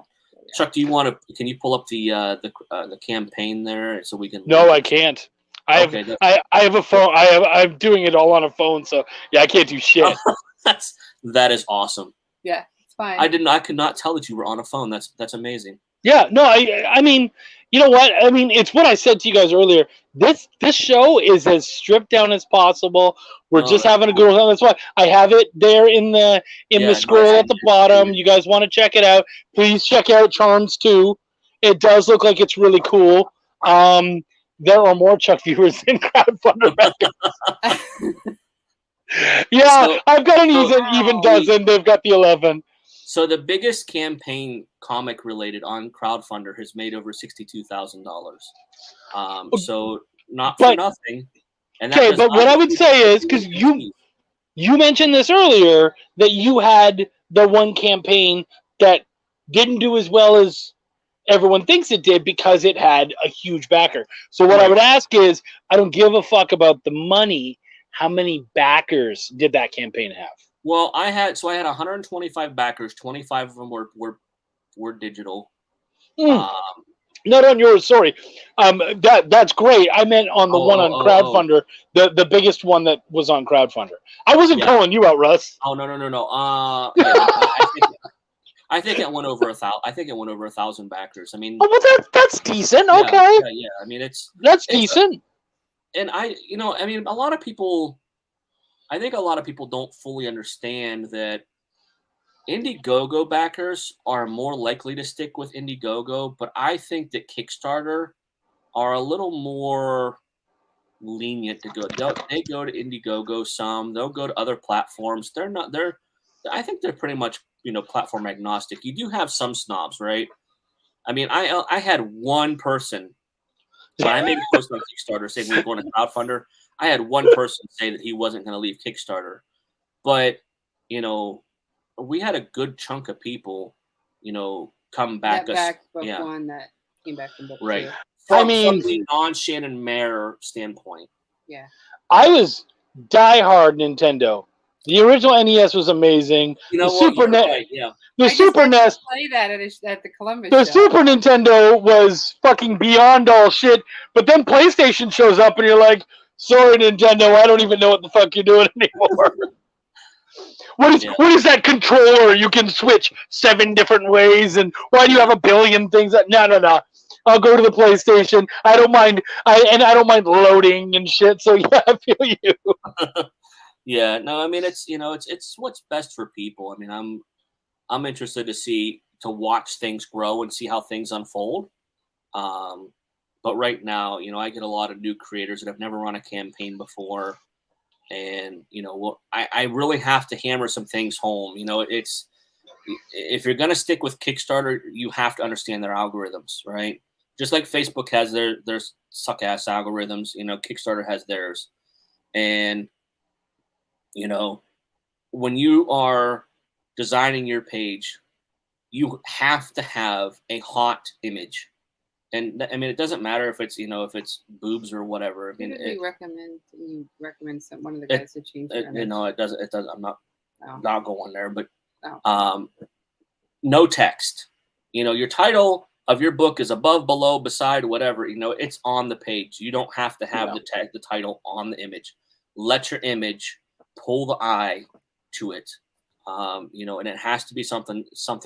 Chuck, can you pull up the campaign there so we can? No, I can't. I have a phone. I'm doing it all on a phone, so I can't do shit. That is awesome. Yeah, it's fine. I could not tell that you were on a phone. That's amazing. Yeah, no, I mean, You know what? I mean, it's what I said to you guys earlier. This show is as stripped down as possible. We're No, just having a good time. That's why I have it there in the Yeah, scroll at the bottom. You guys want to check it out? Please check out Charms 2. It does look like it's really cool. There are more Chuck viewers than crowdfunder backers. Yeah, So- I've got an even dozen. They've got the 11. So the biggest campaign comic related on crowdfunder has made over $62,000. So not for nothing. And that Okay, does but not what I would include say is, the because fees. you mentioned this earlier, that you had the one campaign that didn't do as well as everyone thinks it did because it had a huge backer. So what I Right. would ask is, I don't give a fuck about the money. How many backers did that campaign have? Well, I had 125 backers. 25 of them were digital. Not on yours, sorry. That's great. I meant on the one on Crowdfunder, the biggest one that was on Crowdfunder. I wasn't calling you out, Russ. Oh no. I think it went over 1,000. I think it went over 1,000 backers. I mean, oh, well, that's decent. Okay, yeah. I mean, that's decent. And I mean, a lot of people. I think a lot of people don't fully understand that Indiegogo backers are more likely to stick with Indiegogo, but I think that Kickstarter are a little more lenient to go. They go to Indiegogo some. They'll go to other platforms. I think they're pretty much platform agnostic. You do have some snobs, right? I mean, I had one person when I made a post on Kickstarter saying we were going to crowdfunder. I had one person say that he wasn't going to leave Kickstarter, but we had a good chunk of people, come back. One that came back from book right. two. From the non-Shannon Mayer standpoint. Yeah. I was diehard Nintendo. The original NES was amazing. The Super NES, right, yeah. The Super NES. Play that at the Columbus. The show. Super Nintendo was fucking beyond all shit. But then PlayStation shows up, and you're like, "Sorry, Nintendo, I don't even know what the fuck you're doing anymore." What is that controller? You can switch 7 different ways, and why do you have a billion things? No. I'll go to the PlayStation. I don't mind. I don't mind loading and shit. So yeah, I feel you. Yeah, no, I mean it's what's best for people. I mean, I'm interested to watch things grow and see how things unfold. But right now, I get a lot of new creators that have never run a campaign before. And, I really have to hammer some things home. It's if you're going to stick with Kickstarter, you have to understand their algorithms, right? Just like Facebook has their suck-ass algorithms, Kickstarter has theirs. And, when you are designing your page, you have to have a hot image. And I mean, it doesn't matter if it's if it's boobs or whatever. I mean, you recommend one of the guys to change your image? It doesn't. I'm not going there, but no text. Your title of your book is above, below, beside, whatever. It's on the page. You don't have to have the title on the image. Let your image pull the eye to it. And it has to be something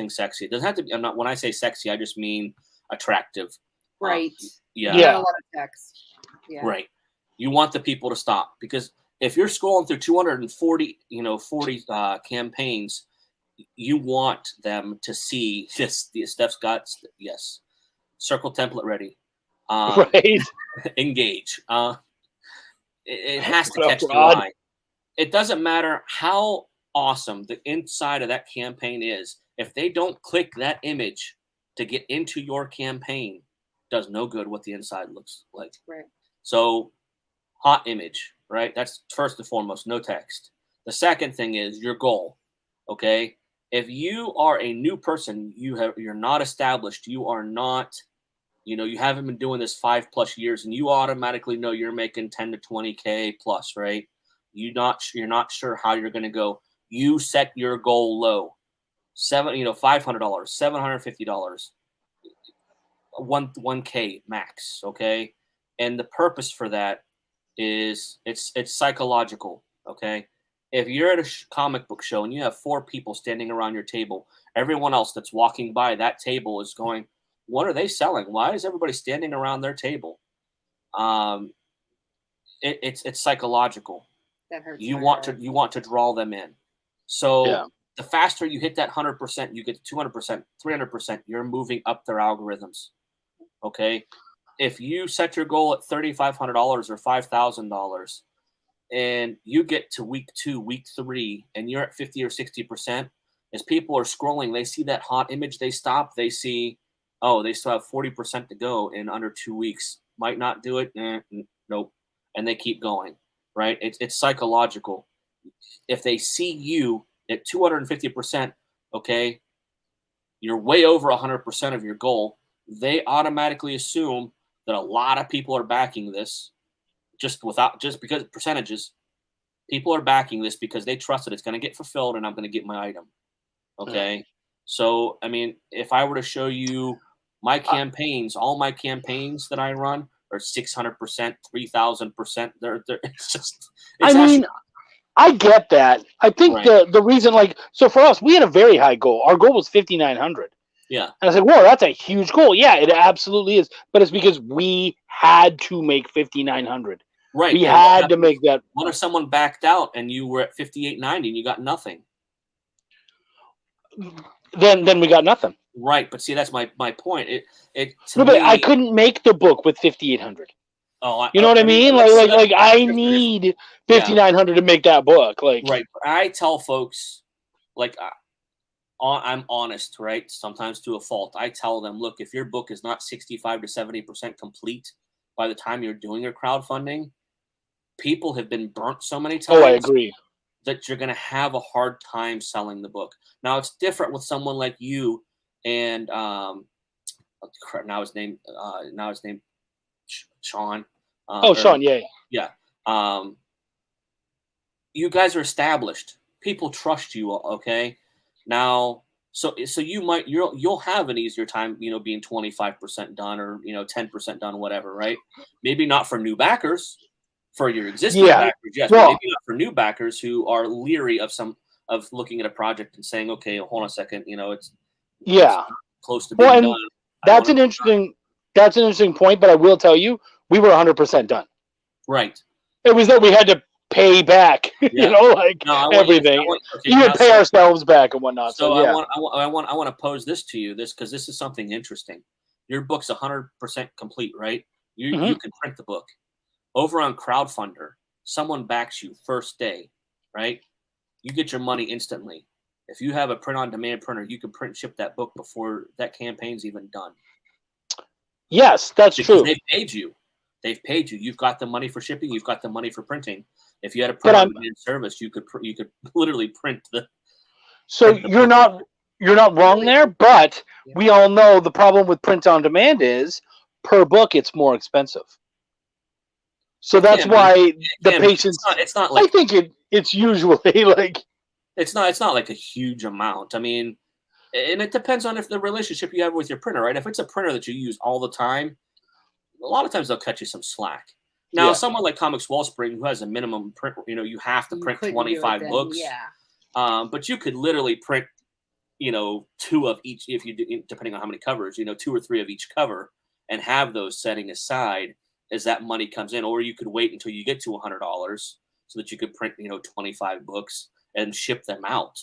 sexy. It doesn't have to be. When I say sexy, I just mean attractive. Right. Yeah. Not a lot of text. Yeah. Right. You want the people to stop, because if you're scrolling through 240, 40 campaigns, you want them to see this. Steph's got circle template ready. Right. Engage. It has to catch their eye. It doesn't matter how awesome the inside of that campaign is. If they don't click that image to get into your campaign, does no good what the inside looks like. Right. So, hot image, right? That's first and foremost, no text. The second thing is your goal. Okay? If you are a new person, you're not established, you are not, you haven't been doing this 5+ years, and you automatically know you're making 10 to 20K plus, right? You're not sure how you're going to go. You set your goal low. $500, $750, $1K max, okay? And the purpose for that is it's psychological, okay? If you're at a comic book show and you have 4 people standing around your table, everyone else that's walking by that table is going, what are they selling? Why is everybody standing around their table? It's psychological. That hurts. You want to draw them in. So Yeah. the faster you hit that 100%, you get to 200%, 300%. You're moving up their algorithms. Okay, if you set your goal at $3,500 or $5,000, and you get to week 2, week 3, and you're at 50 or 60%, as people are scrolling, they see that hot image, they stop, they see, oh, they still have 40% to go in under 2 weeks. Might not do it. Nope. And they keep going, right? It's psychological. If they see you at 250%, okay, you're way over 100% of your goal, they automatically assume that a lot of people are backing this just because percentages. People are backing this because they trust that it's going to get fulfilled and I'm going to get my item. Okay. So, I mean, if I were to show you my campaigns, all my campaigns that I run are 600%, 3,000%. I get that. I think Right. the reason, like, so for us, we had a very high goal. Our goal was 5,900. Yeah. And I said, whoa, that's a huge goal. Yeah, it absolutely is. But it's because we had to make 5,900. Right. We And had to make that. what if someone backed out and you were at 58.90 and you got nothing? Then we got nothing. Right. But see, that's my point. I couldn't make the book with 5,800. You know what I mean? Like I need 5,900 to make that book. Like, right. But I tell folks, like, I'm honest, right? Sometimes to a fault. I tell them, look, if your book is not 65 to 70% complete by the time you're doing your crowdfunding, people have been burnt so many times. Oh, I agree. That you're going to have a hard time selling the book. Now it's different with someone like you and now his name Sean. Sean, yeah. Yeah. You guys are established. People trust you. Okay. Now, so you'll have an easier time, being 25% done or 10% done, whatever, right? Maybe not for new backers, for your existing backers, yes, but maybe not for new backers who are leery of looking at a project and saying, okay, hold on a second, it's close to being done. That's an interesting point, but I will tell you, we were 100% done. Right. It was that we had to pay back, everything. Even pay ourselves back and whatnot. So I want to pose this to you, because this is something interesting. Your book's 100% complete, right? You can print the book. Over on Crowdfunder, someone backs you first day, right? You get your money instantly. If you have a print-on-demand printer, you can print and ship that book before that campaign's even done. Yes, that's true. They've paid you. You've got the money for shipping. You've got the money for printing. If you had a print-on-demand service, you could literally print the. So you're not wrong there, but we all know the problem with print-on-demand is per book it's more expensive. So that's why the patients. It's not like, I think it's usually like. It's not like a huge amount. I mean, and it depends on if the relationship you have with your printer, right? If it's a printer that you use all the time, a lot of times they'll cut you some slack. Now, someone like Comics Wellspring, who has a minimum print, you have to print 25 books. Yeah. But you could literally print, 2 of each, if you do, depending on how many covers, 2 or 3 of each cover, and have those setting aside as that money comes in. Or you could wait until you get to $100 so that you could print, 25 books and ship them out.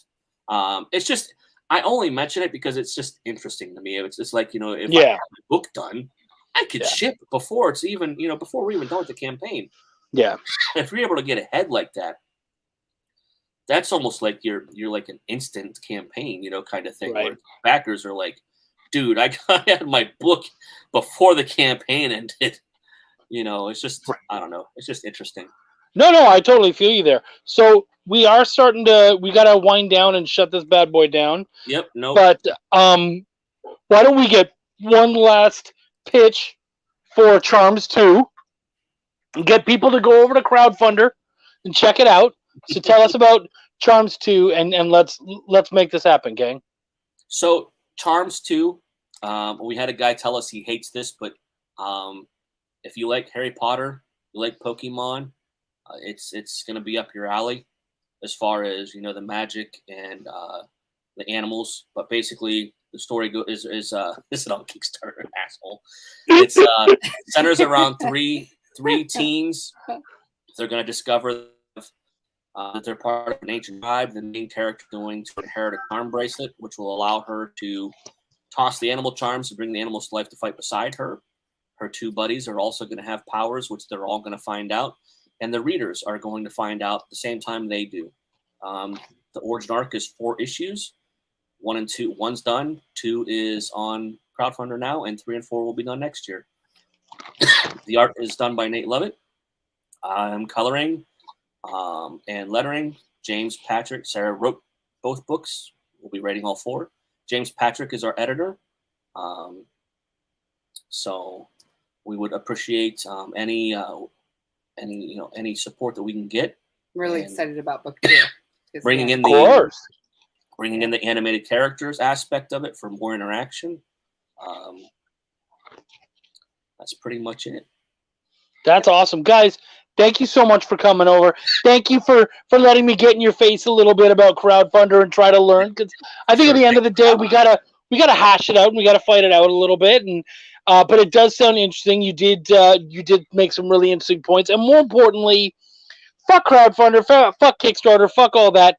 It's just, I only mention it because it's just interesting to me. It's just like, if I have my book done, I could ship before it's even, before we're even done with the campaign. Yeah. If you're able to get ahead like that, that's almost like you're like an instant campaign, kind of thing. Right. Where backers are like, dude, I had my book before the campaign ended. It's just, I don't know. It's just interesting. No, I totally feel you there. So we are we got to wind down and shut this bad boy down. Yep. No. But why don't we get one last pitch for Charms 2 and get people to go over to Crowdfunder and check it out. So tell us about Charms 2 and let's make this happen, gang. So Charms 2, we had a guy tell us he hates this, but if you like Harry Potter, you like Pokemon, it's going to be up your alley as far as, the magic and the animals. But basically, the story is this is on Kickstarter, asshole. It's centers around three teens. They're going to discover that they're part of an ancient tribe. The main character is going to inherit a charm bracelet, which will allow her to toss the animal charms to bring the animals to life to fight beside her. Her two buddies are also going to have powers, which they're all going to find out. And the readers are going to find out at the same time they do. The origin arc is 4 issues. 1 and 2. 1's done. 2 is on crowdfunder now, and 3 and 4 will be done next year. The art is done by Nate Levitt. I'm coloring and lettering. James Patrick. Sarah wrote both books. We'll be writing all 4. James Patrick is our editor. So we would appreciate any support that we can get. Really excited about book 2. Bringing in the animated characters aspect of it for more interaction. That's pretty much it. That's awesome, guys. Thank you so much for coming over. Thank you for letting me get in your face a little bit about crowdfunder and try to learn. Because I think at the end of the day, we gotta hash it out and we gotta fight it out a little bit. And but it does sound interesting. You did make some really interesting points. And more importantly, fuck crowdfunder, fuck Kickstarter, fuck all that.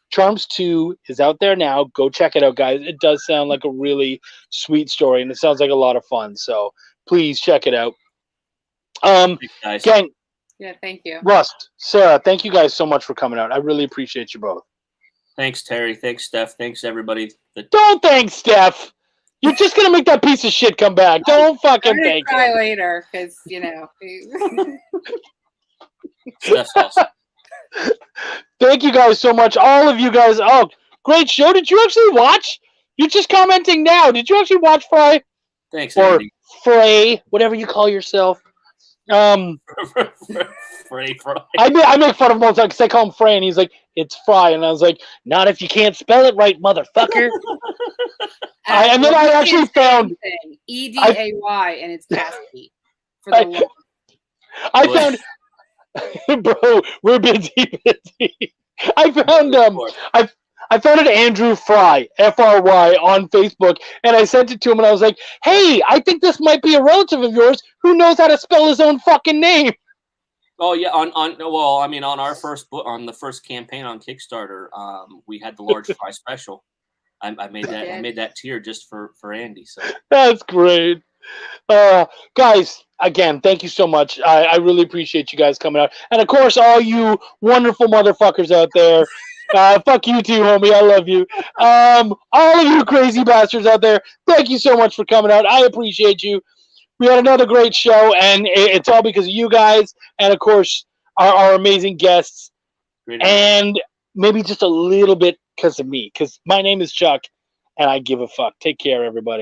Charms 2 is out there now. Go check it out, guys. It does sound like a really sweet story, and it sounds like a lot of fun. So please check it out. Gang, yeah, thank you. Rust, Sarah, thank you guys so much for coming out. I really appreciate you both. Thanks, Terry. Thanks, Steph. Thanks, everybody. Don't thank Steph. You're just gonna make that piece of shit come back. Don't fucking thank him. Cry later, because Steph's awesome. Thank you guys so much. All of you guys. Oh, great show. Did you actually watch? You're just commenting now. Did you actually watch Fry? Thanks, or Andy. Frey, whatever you call yourself. Frey. I make fun of him all the time because I call him Frey, and he's like, "It's Fry," and I was like, "Not if you can't spell it right, motherfucker." And then I actually found EDAY, and it's Cassidy. For the I found. Bro, we're busy. I found I found an Andrew Fry, Fry, on Facebook, and I sent it to him, and I was like, "Hey, I think this might be a relative of yours who knows how to spell his own fucking name." Oh yeah, on our first book, on the first campaign on Kickstarter, we had the large Fry special. I made that tier just for Andy. So that's great. Guys, again, thank you so much. I really appreciate you guys coming out. And of course, all you wonderful motherfuckers out there, fuck you too, homie. I love you. All of you crazy bastards out there, thank you so much for coming out. I appreciate you. We had another great show, and it's all because of you guys, and of course, our amazing guests, and maybe just a little bit because of me, because my name is Chuck, and I give a fuck. Take care, everybody.